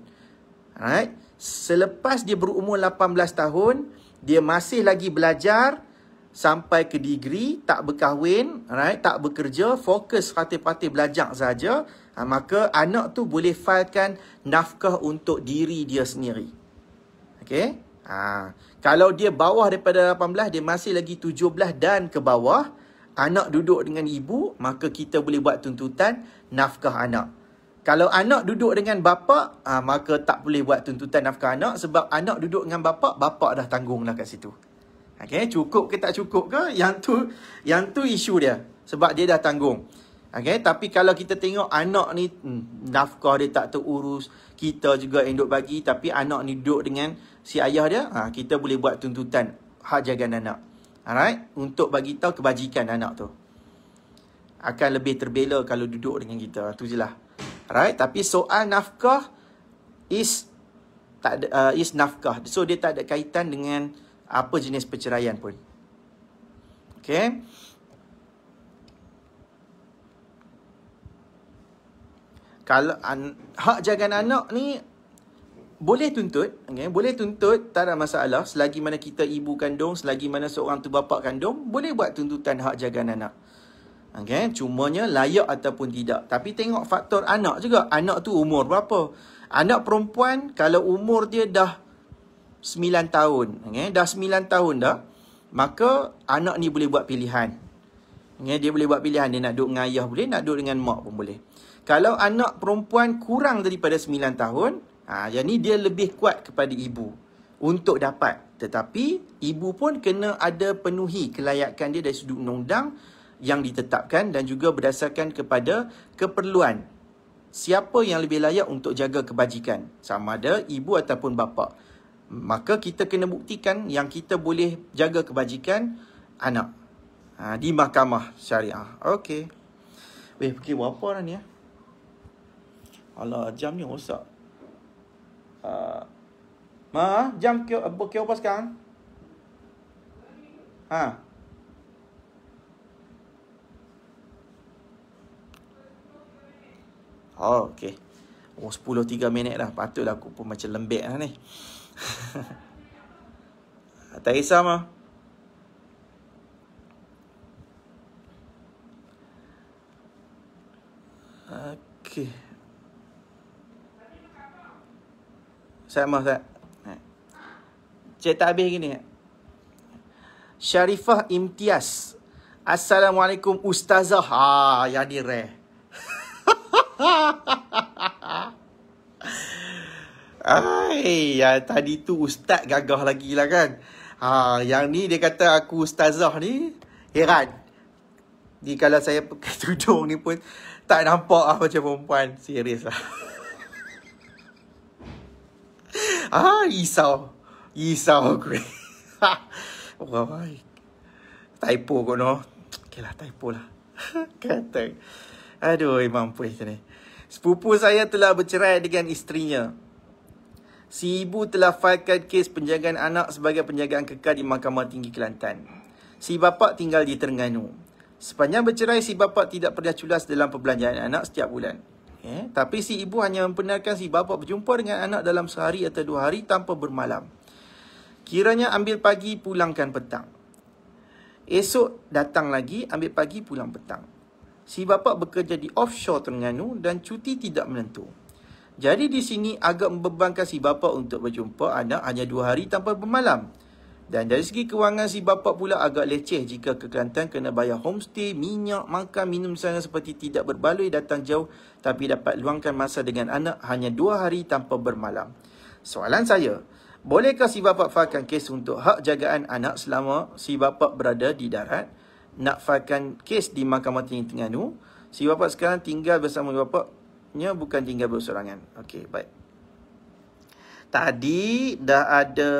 Alright? Selepas dia berumur 18 tahun, dia masih lagi belajar sampai ke degree, tak berkahwin, right, tak bekerja, fokus hati-hati belajar saja, maka anak tu boleh filekan nafkah untuk diri dia sendiri. Okey? Kalau dia bawah daripada 18, dia masih lagi 17 dan ke bawah, anak duduk dengan ibu, maka kita boleh buat tuntutan nafkah anak. Kalau anak duduk dengan bapa, maka tak boleh buat tuntutan nafkah anak sebab anak duduk dengan bapa, bapa dah tanggunglah kat situ. Okay, cukup ke tak cukup ke? Yang tu isu dia. Sebab dia dah tanggung. Okay, tapi kalau kita tengok anak ni, nafkah dia tak terurus, kita juga yang duk bagi, tapi anak ni duduk dengan si ayah dia, kita boleh buat tuntutan hak jagaan anak. Alright? Untuk bagi tahu kebajikan anak tu. Akan lebih terbela kalau duduk dengan kita. Tu je lah. Alright? Tapi soal nafkah is nafkah. So, dia tak ada kaitan dengan apa jenis perceraian pun. Okay. Kalau hak jagaan anak ni boleh tuntut, okay? Boleh tuntut, tak ada masalah. Selagi mana kita ibu kandung, selagi mana seorang tu bapa kandung, boleh buat tuntutan hak jagaan anak. Okay? Cumanya layak ataupun tidak. Tapi tengok faktor anak juga. Anak tu umur berapa? Anak perempuan kalau umur dia dah 9 tahun. Okay? Dah 9 tahun dah. Maka anak ni boleh buat pilihan. Okay? Dia boleh buat pilihan. Dia nak duduk dengan ayah boleh, nak duduk dengan mak pun boleh. Kalau anak perempuan kurang daripada 9 tahun, yang ni dia lebih kuat kepada ibu untuk dapat. Tetapi ibu pun kena ada penuhi kelayakan dia dari sudut undang-undang yang ditetapkan dan juga berdasarkan kepada keperluan. Siapa yang lebih layak untuk jaga kebajikan? Sama ada ibu ataupun bapa. Maka kita kena buktikan yang kita boleh jaga kebajikan anak. Di mahkamah syariah. Okey. Pergi berapa dah ni? Alah, jam ni rosak. Jam kira apa sekarang? Okey. 10-3 minit dah. Patutlah aku pun macam lembek lah ni. Tak kisah mah. Okey. Saya mah tak. Cik tak habis gini. Syarifah Imtiaz. Assalamualaikum Ustazah. Yang ni rare. Yang tadi tu Ustaz gagah lagi lah kan. Yang ni dia kata aku Ustazah ni. Heran. Kalau saya pakai tudung ni pun tak nampak macam perempuan. Serius lah. Risau aku. Typo kot no. Okay lah, typo lah. Kata. Aduh, mampus ni. Sepupu saya telah bercerai dengan isterinya. Si ibu telah filekan kes penjagaan anak sebagai penjagaan kekal di Mahkamah Tinggi Kelantan. si bapa tinggal di Terengganu. Sepanjang bercerai, si bapa tidak pernah culas dalam perbelanjaan anak setiap bulan. Tapi si ibu hanya membenarkan si bapa berjumpa dengan anak dalam sehari atau 2 hari tanpa bermalam. Kiranya ambil pagi, pulangkan petang. Esok datang lagi, ambil pagi, pulang petang. Si bapa bekerja di offshore Terengganu dan cuti tidak menentu. Jadi di sini agak membebankan si bapa untuk berjumpa anak hanya 2 hari tanpa bermalam. Dan dari segi kewangan, si bapa pula agak leceh jika ke Kelantan kena bayar homestay, minyak, makan, minum sana seperti tidak berbaloi datang jauh tapi dapat luangkan masa dengan anak hanya 2 hari tanpa bermalam. Soalan saya, bolehkah si bapa failkan kes untuk hak jagaan anak selama si bapa berada di darat? Nak failkan kes di Mahkamah Tinggi Terengganu. Si bapa sekarang tinggal bersama bapanya, bukan tinggal berseorangan. Okey, baik. Tadi dah ada,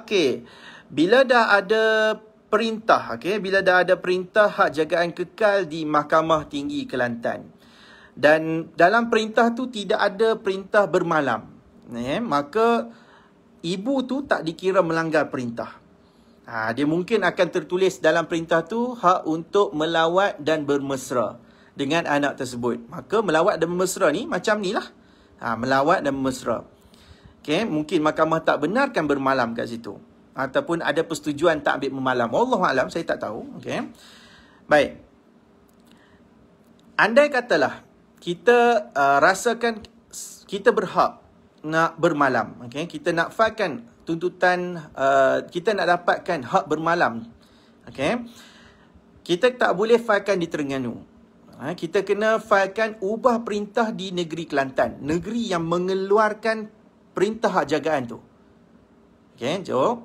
okey, bila dah ada perintah, okey, bila dah ada perintah hak jagaan kekal di Mahkamah Tinggi Kelantan, dan dalam perintah tu tidak ada perintah bermalam, maka ibu tu tak dikira melanggar perintah. Dia mungkin akan tertulis dalam perintah tu hak untuk melawat dan bermesra dengan anak tersebut. Maka melawat dan bermesra ni macam ni lah, melawat dan bermesra. Okay, mungkin mahkamah tak benarkan bermalam kat situ. Ataupun ada persetujuan tak ambil bermalam. Wallahualam, saya tak tahu. Okay. Baik. Andai katalah kita rasakan kita berhak nak bermalam. Okay. Kita nak failkan tuntutan, kita nak dapatkan hak bermalam. Okay. Kita tak boleh failkan di Terengganu. Kita kena failkan ubah perintah di negeri Kelantan. Negeri yang mengeluarkan perintah hak jagaan tu. Okay, jom.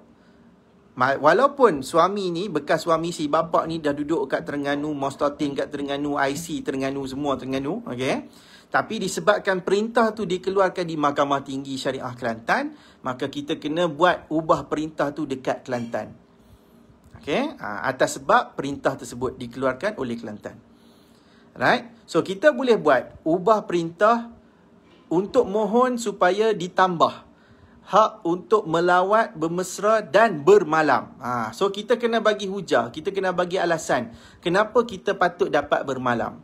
Walaupun suami ni, bekas suami si bapa ni dah duduk kat Terengganu, Mostatin kat Terengganu, IC Terengganu, semua Terengganu. Okay. Tapi disebabkan perintah tu dikeluarkan di Mahkamah Tinggi Syariah Kelantan, maka kita kena buat ubah perintah tu dekat Kelantan. Okay. Atas sebab perintah tersebut dikeluarkan oleh Kelantan. Right. So, kita boleh buat ubah perintah untuk mohon supaya ditambah hak untuk melawat, bermesra dan bermalam. So, kita kena bagi hujah, kita kena bagi alasan kenapa kita patut dapat bermalam.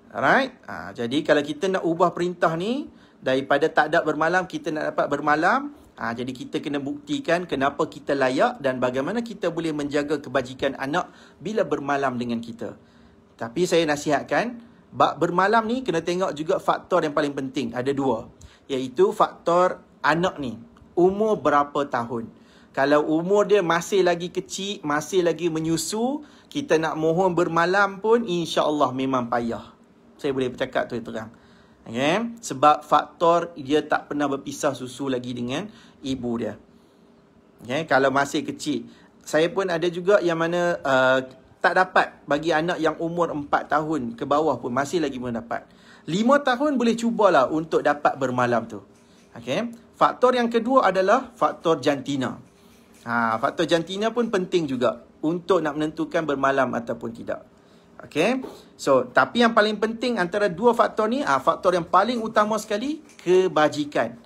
Alright? Jadi, kalau kita nak ubah perintah ni, daripada tak ada bermalam, kita nak dapat bermalam. Jadi, kita kena buktikan kenapa kita layak dan bagaimana kita boleh menjaga kebajikan anak bila bermalam dengan kita. Tapi saya nasihatkan, bab bermalam ni kena tengok juga faktor yang paling penting. Ada 2. Iaitu faktor anak ni. Umur berapa tahun. Kalau umur dia masih lagi kecil, masih lagi menyusu, kita nak mohon bermalam pun insya-Allah memang payah. Saya boleh bercakap tu terang. Okay? Sebab faktor dia tak pernah berpisah susu lagi dengan ibu dia. Okay? Kalau masih kecil. Saya pun ada juga yang mana tak dapat bagi anak yang umur 4 tahun ke bawah pun masih lagi belum dapat. 5 tahun boleh cubalah untuk dapat bermalam tu. Okay. Faktor yang kedua adalah faktor jantina. Faktor jantina pun penting juga untuk nak menentukan bermalam ataupun tidak. Okay. So, tapi yang paling penting antara 2 faktor ni, faktor yang paling utama sekali, kebajikan.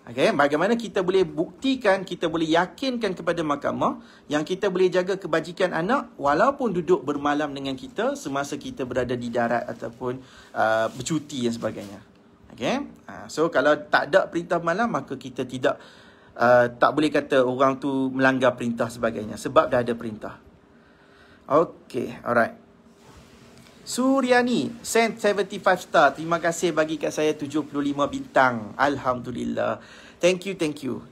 Okay, bagaimana kita boleh buktikan, kita boleh yakinkan kepada mahkamah yang kita boleh jaga kebajikan anak walaupun duduk bermalam dengan kita semasa kita berada di darat ataupun bercuti dan sebagainya. Okay, so kalau tak ada perintah malam, maka kita tak boleh kata orang tu melanggar perintah sebagainya sebab dah ada perintah. Okay, alright. Suryani send 75 star. Terima kasih bagi kat saya 75 bintang. Alhamdulillah. Thank you.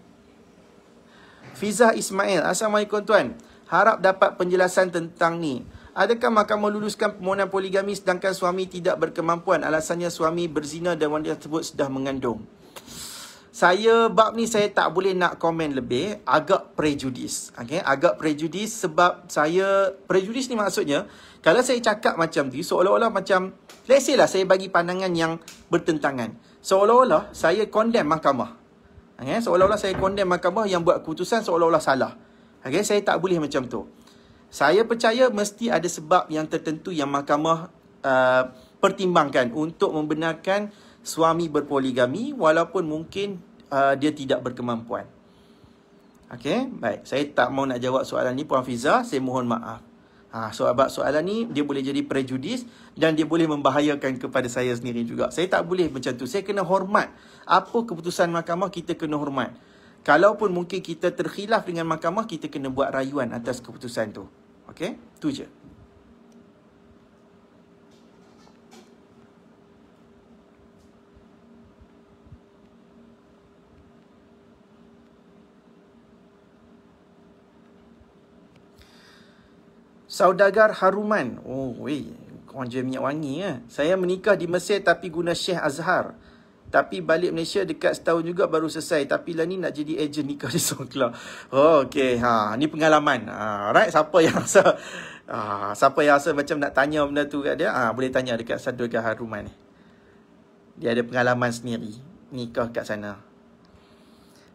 Fizah Ismail. Assalamualaikum tuan. Harap dapat penjelasan tentang ni. Adakah mahkamah luluskan permohonan poligami sedangkan suami tidak berkemampuan? Alasannya suami berzina dan wanita tersebut sudah mengandung. Bab ni saya tak boleh nak komen lebih. Agak prejudis. Okay? Agak prejudis sebab prejudis ni maksudnya, kalau saya cakap macam tu, seolah-olah macam, let's say lah saya bagi pandangan yang bertentangan. Seolah-olah saya condemn mahkamah. Okay? Seolah-olah saya condemn mahkamah yang buat keputusan seolah-olah salah. Okay? Saya tak boleh macam tu. Saya percaya mesti ada sebab yang tertentu yang mahkamah pertimbangkan untuk membenarkan suami berpoligami walaupun mungkin dia tidak berkemampuan. Okey, baik. Saya tak mau nak jawab soalan ni Puan Fiza, saya mohon maaf. Sebab soalan ni dia boleh jadi prejudis dan dia boleh membahayakan kepada saya sendiri juga. Saya tak boleh macam tu. Saya kena hormat. Apa keputusan mahkamah, kita kena hormat. Kalaupun mungkin kita terkhilaf dengan mahkamah, kita kena buat rayuan atas keputusan tu. Okey? Tu je. Saudagar Haruman. Oh, weh. Korang jual minyak wangi ya. Saya menikah di Mesir tapi guna Syekh Azhar. Tapi balik Malaysia dekat setahun juga baru selesai. Tapi lah ni nak jadi ejen nikah di Songkla. Oh, okey. Ni pengalaman. Alright, siapa yang rasa macam nak tanya benda tu kat dia, boleh tanya dekat Saudagar Haruman ni. Dia ada pengalaman sendiri nikah kat sana.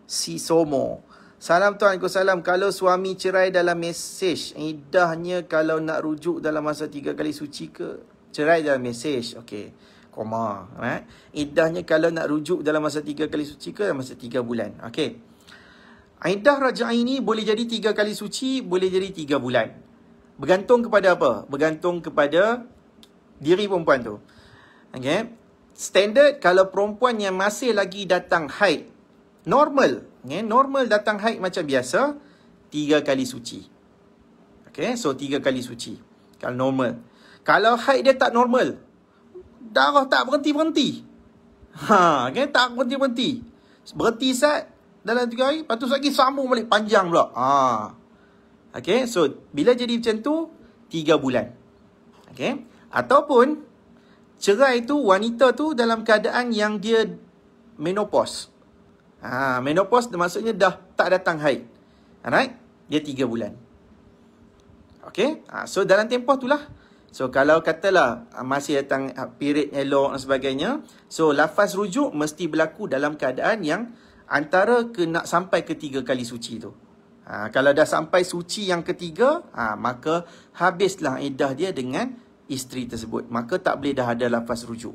Si Somo. Salam Tuan, Waalaikumsalam. Kalau suami cerai dalam mesej, iddahnya kalau nak rujuk dalam masa 3 kali suci ke? Cerai dalam mesej, okey. Koma. Iddahnya kalau nak rujuk dalam masa 3 kali suci ke dalam masa 3 bulan? Okey. Iddah rajai ini boleh jadi 3 kali suci, boleh jadi 3 bulan. Bergantung kepada apa? Bergantung kepada diri perempuan tu. Okey. Standard kalau perempuan yang masih lagi datang haid, normal. Normal datang haid macam biasa, 3 kali suci. Okay, so 3 kali suci. Kalau normal. Kalau haid dia tak normal, darah tak berhenti-berhenti. Okay, tak berhenti-berhenti. Berhenti sat dalam 3 hari, lepas tu lagi sambung balik panjang pula. Okay, so bila jadi macam tu, 3 bulan. Okay, ataupun cerai tu, wanita tu dalam keadaan yang dia menopause. Menopause maksudnya dah tak datang haid. Alright? Dia 3 bulan. Okay? So dalam tempoh tu lah. So kalau katalah masih datang period elok dan sebagainya, so lafaz rujuk mesti berlaku dalam keadaan yang antara nak sampai ke 3 kali suci tu. Kalau dah sampai suci yang ketiga, maka habislah iddah dia dengan isteri tersebut. Maka tak boleh dah ada lafaz rujuk.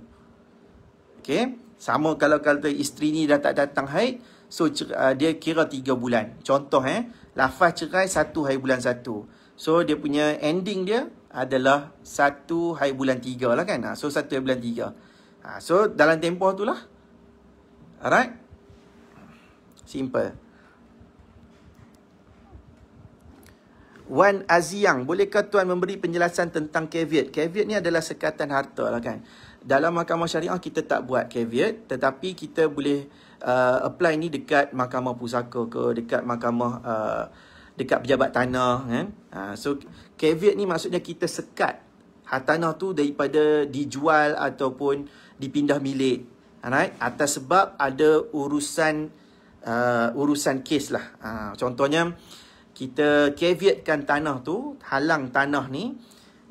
Okay? Sama kalau kata isteri ni dah tak datang haid, so dia kira 3 bulan. Contoh lafaz cerai 1 hari bulan 1. So dia punya ending dia adalah 1 hari bulan 3 lah kan. So 1 hari bulan 3. So dalam tempoh tu lah. Alright? Simple. Wan Aziang, bolehkah Tuan memberi penjelasan tentang caveat? Caveat ni adalah sekatan harta lah kan. Dalam mahkamah syariah kita tak buat caveat, tetapi kita boleh apply ni dekat mahkamah pusaka ke, dekat mahkamah dekat pejabat tanah kan. So caveat ni maksudnya kita sekat tanah tu daripada dijual ataupun dipindah milik. Alright, atas sebab ada urusan kes lah. Contohnya kita caveatkan tanah tu, halang tanah ni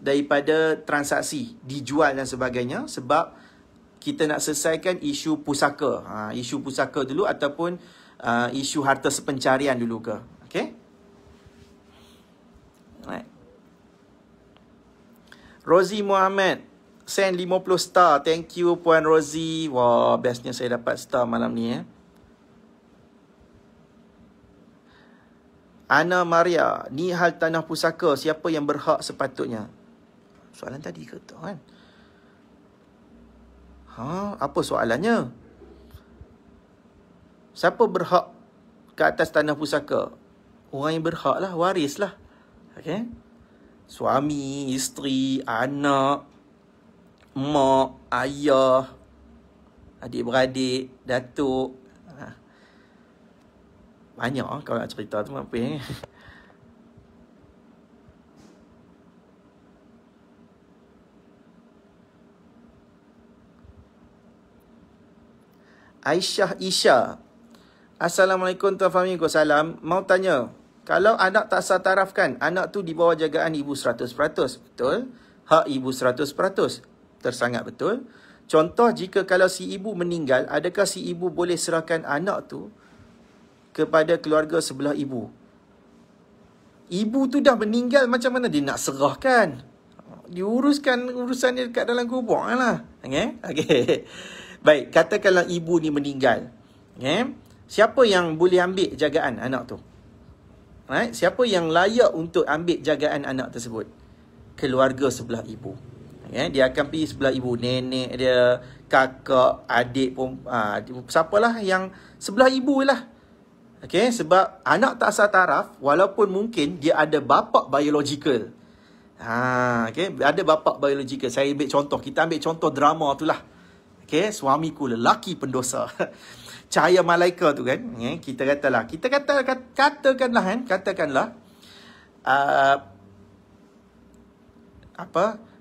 daripada transaksi dijual dan sebagainya sebab kita nak selesaikan isu pusaka. Isu pusaka dulu ataupun isu harta sepencarian dulu ke. Okay? Right. Rozi Muhammad send 50 star. Thank you Puan Rozi. Wah, bestnya saya dapat star malam ni Ana Maria, ni hal tanah pusaka, siapa yang berhak sepatutnya? Soalan tadi ke tak kan? Apa soalannya? Siapa berhak ke atas tanah pusaka? Orang yang berhak lah, waris lah. Okay? Suami, isteri, anak, mak, ayah, adik-beradik, datuk. Banyak kalau nak cerita tu apa yang Aisyah Isha. Assalamualaikum Tuan Fahmi. Waalaikumsalam. Mau tanya, kalau anak tak sah tarafkan, anak tu di bawah jagaan ibu 100%. Betul? Hak ibu 100%. Tersangat betul. Contoh, jika kalau si ibu meninggal, adakah si ibu boleh serahkan anak tu kepada keluarga sebelah ibu? Ibu tu dah meninggal, macam mana dia nak serahkan? Diuruskan urusan dia dekat dalam kubur lah. Okay. Baik, katakanlah ibu ni meninggal. Siapa yang boleh ambil jagaan anak tu? Right? Siapa yang layak untuk ambil jagaan anak tersebut? Keluarga sebelah ibu. Dia akan pergi sebelah ibu, nenek dia, kakak, adik pun, siapalah yang sebelah ibu lah. Sebab anak tak asal taraf, walaupun mungkin dia ada bapa biological. Ada bapa biological. Saya ambil contoh, kita ambil contoh drama tu lah. Suamiku lelaki pendosa. Cahaya Malaika tu kan, kita katakanlah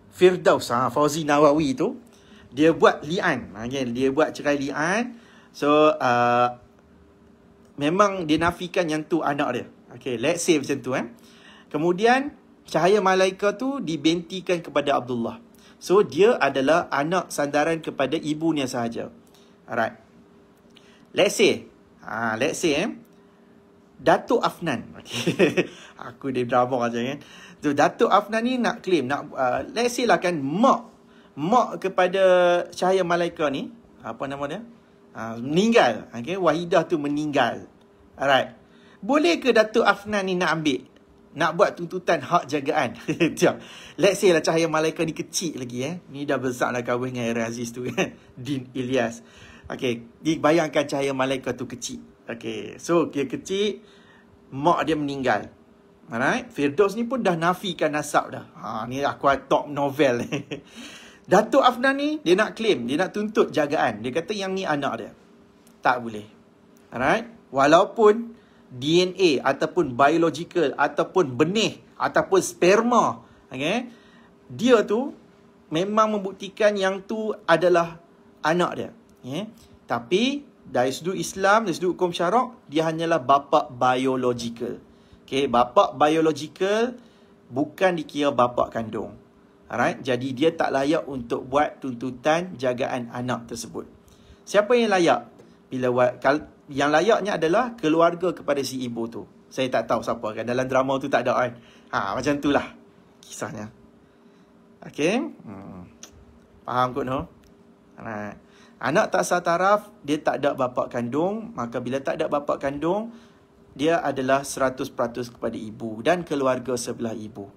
Firdaus, Fauzi Nawawi tu, dia buat li'an. Dia buat cerai li'an. So, memang dia nafikan yang tu anak dia. Let's say macam tu. Kemudian, Cahaya Malaika tu dibentikan kepada Abdullah. So, dia adalah anak sandaran kepada ibunya sahaja. Alright. Let's say, Datuk Afnan. Aku dia drama aja kan. So, Datuk Afnan ni nak claim, let's say lah kan, mak kepada Cahaya Malaika ni, apa nama dia? Meninggal. Wahidah tu meninggal. Alright. Boleh ke Datuk Afnan ni nak ambil? Nak buat tuntutan hak jagaan? Let's say lah Cahaya Malaika ni kecil lagi. Ni dah besar dah kahwin dengan Era Aziz tu kan. Din Ilyas. Dibayangkan Cahaya Malaika tu kecil. So dia kecil, mak dia meninggal. Alright. Firdaus ni pun dah nafikan nasab dah. Ni aku top novel. Datuk Afnan ni, dia nak claim, dia nak tuntut jagaan. Dia kata yang ni anak dia. Tak boleh. Alright. Walaupun DNA ataupun biological ataupun benih ataupun sperma, dia tu memang membuktikan yang tu adalah anak dia. Tapi dari sudut Islam, dari sudut hukum syarak, dia hanyalah bapa biological. Bapa biological bukan dikira bapa kandung. Alright, jadi dia tak layak untuk buat tuntutan jagaan anak tersebut. Siapa yang layak? Yang layaknya adalah keluarga kepada si ibu tu. Saya tak tahu siapa kan. Dalam drama tu tak ada kan. Macam tu lah kisahnya. Faham kot no? Alright. Anak tak sah taraf, dia tak ada bapa kandung. Maka bila tak ada bapa kandung, dia adalah 100% kepada ibu dan keluarga sebelah ibu.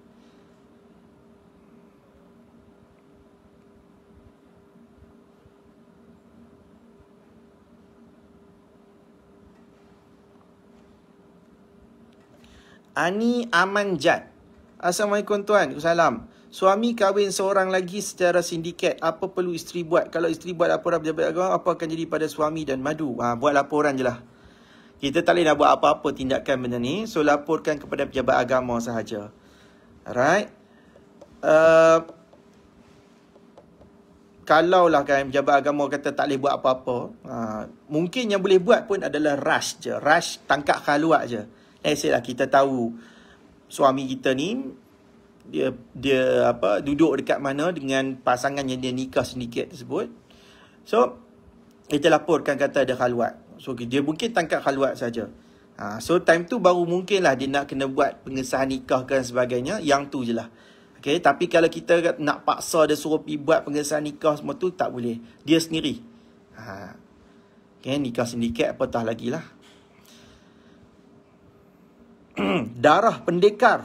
Ani Amanjad. Assalamualaikum tuan. Salam. Suami kahwin seorang lagi secara sindiket. Apa perlu isteri buat? Kalau isteri buat laporan pejabat agama, apa akan jadi pada suami dan madu? Buat laporan je lah. Kita tak boleh nak buat apa-apa tindakan benda ni. So, laporkan kepada pejabat agama sahaja. Alright. Kalaulah kan pejabat agama kata tak boleh buat apa-apa, mungkin yang boleh buat pun adalah rush je. Rush tangkap khaluat je. Lah kita tahu suami kita ni dia duduk dekat mana dengan pasangan yang dia nikah sindiket tersebut. So kita laporkan kata ada khaluat. So dia mungkin tangkap khaluat saja. So time tu baru mungkinlah dia nak kena buat pengesahan nikah dan sebagainya. Yang tu je lah. Tapi kalau kita nak paksa dia suruh pergi buat pengesahan nikah semua tu, tak boleh. Dia sendiri. Nikah sindiket apatah lagi lah. Darah Pendekar.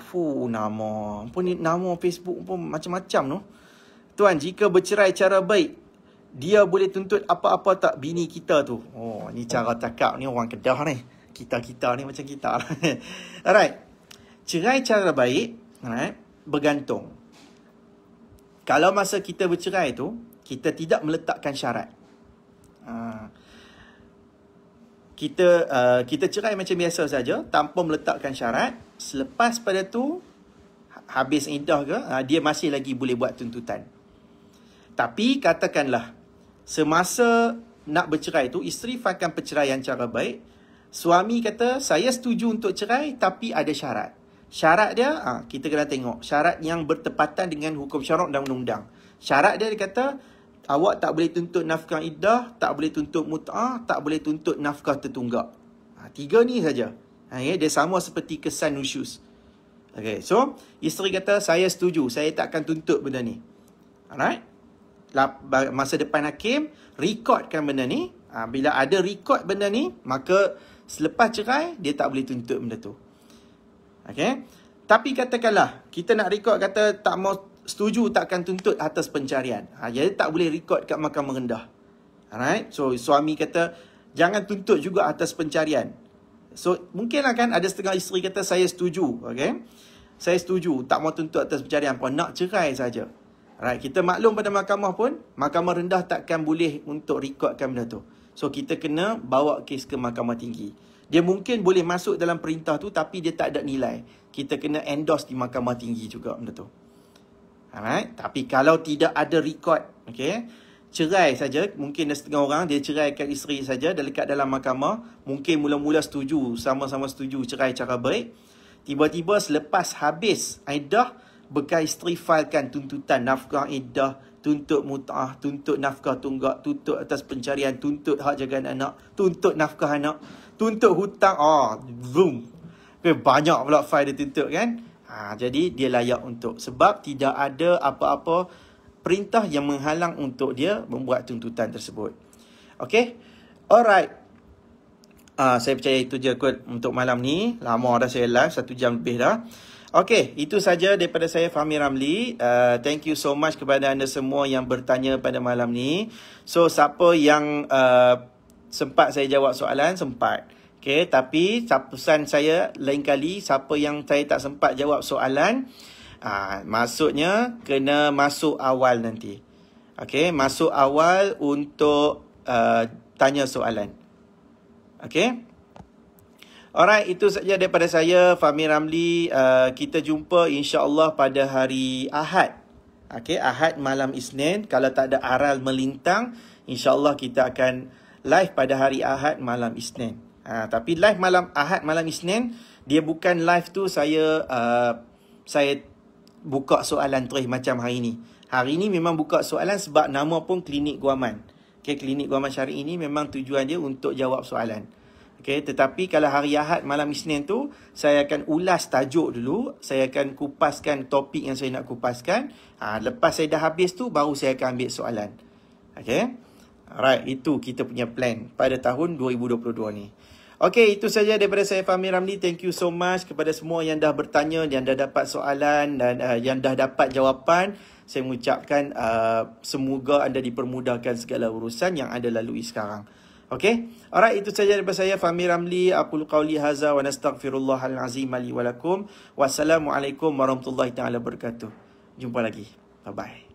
Nama Facebook pun macam-macam no. Tuan, jika bercerai cara baik, dia boleh tuntut apa-apa tak bini kita tu? Ni cara cakap ni orang Kedah ni. Kita ni macam kita lah. Alright. Cerai cara baik, alright, bergantung. Kalau masa kita bercerai tu, kita tidak meletakkan syarat. Kita cerai macam biasa saja tanpa meletakkan syarat. Selepas pada tu habis iddah ke, dia masih lagi boleh buat tuntutan. Tapi katakanlah semasa nak bercerai tu, isteri fahamkan perceraian cara baik. Suami kata saya setuju untuk cerai tapi ada syarat. Syarat dia kita kena tengok syarat yang bertepatan dengan hukum syarak dan undang-undang. Syarat dia kata awak tak boleh tuntut nafkah iddah, tak boleh tuntut mut'ah, tak boleh tuntut nafkah tertunggak. 3 ni saja. Dia sama seperti kesan nusyus. So, isteri kata, saya setuju, saya tak akan tuntut benda ni. Alright? Masa depan hakim, rekodkan benda ni. Bila ada rekod benda ni, maka selepas cerai, dia tak boleh tuntut benda tu. Okay. Tapi katakanlah kita nak rekod kata tak mau setuju takkan tuntut atas pencarian. Jadi tak boleh rekod kat mahkamah rendah. Alright. So suami kata jangan tuntut juga atas pencarian. So mungkinlah kan ada setengah isteri kata saya setuju. Okay. Saya setuju tak mau tuntut atas pencarian pun nak cerai saja. Alright. Kita maklum pada mahkamah pun mahkamah rendah takkan boleh untuk rekodkan benda tu. So kita kena bawa kes ke mahkamah tinggi. Dia mungkin boleh masuk dalam perintah tu tapi dia tak ada nilai. Kita kena endorse di mahkamah tinggi juga benda tu. Alright. Tapi kalau tidak ada record, okay, cerai saja. Mungkin ada setengah orang dia ceraikan isteri saja dekat dalam mahkamah. Mungkin mula-mula setuju, sama-sama setuju cerai cara baik. Tiba-tiba selepas habis iddah, bekas isteri filekan tuntutan nafkah iddah, tuntut mut'ah, tuntut nafkah tunggak, tuntut atas pencarian, tuntut hak jagaan anak, tuntut nafkah anak, tuntut hutang. Boom. Banyak pula file dia tuntut kan. Jadi dia layak untuk. Sebab tidak ada apa-apa perintah yang menghalang untuk dia membuat tuntutan tersebut. Okay. Alright. Saya percaya itu je kot untuk malam ni. Lama dah saya live, 1 jam lebih dah. Okay, itu saja daripada saya, Fahmi Ramli. Thank you so much kepada anda semua yang bertanya pada malam ni. So, siapa yang sempat saya jawab soalan, sempat. Okay, tapi pesan saya lain kali, siapa yang saya tak sempat jawab soalan, maksudnya kena masuk awal nanti. Okay, masuk awal untuk tanya soalan. Okay. Alright, itu saja daripada saya, Fahmi Ramli. Kita jumpa insya-Allah pada hari Ahad. Okay, Ahad malam Isnin. Kalau tak ada aral melintang, insya-Allah kita akan live pada hari Ahad malam Isnin. Tapi live malam Ahad malam Isnin, dia bukan live tu saya buka soalan terus macam hari ni. Hari ni memang buka soalan sebab nama pun Klinik Guaman. Okay, Klinik Guaman Syar'i ini memang tujuan dia untuk jawab soalan. Okay, tetapi kalau hari Ahad malam Isnin tu, saya akan ulas tajuk dulu. Saya akan kupaskan topik yang saya nak kupaskan. Lepas saya dah habis tu, baru saya akan ambil soalan. Okay. Alright, itu kita punya plan pada tahun 2022 ni. Okay, itu saja daripada saya, Fahmi Ramli. Thank you so much kepada semua yang dah bertanya, yang dah dapat soalan dan yang dah dapat jawapan. Saya mengucapkan semoga anda dipermudahkan segala urusan yang anda lalui sekarang. Okay, alright, itu saja daripada saya, Fahmi Ramli. Aqulu qawli haza wa nastaghfirullahal azim li wa lakum. Wassalamualaikum warahmatullahi taala wabarakatuh. Jumpa lagi. Bye bye.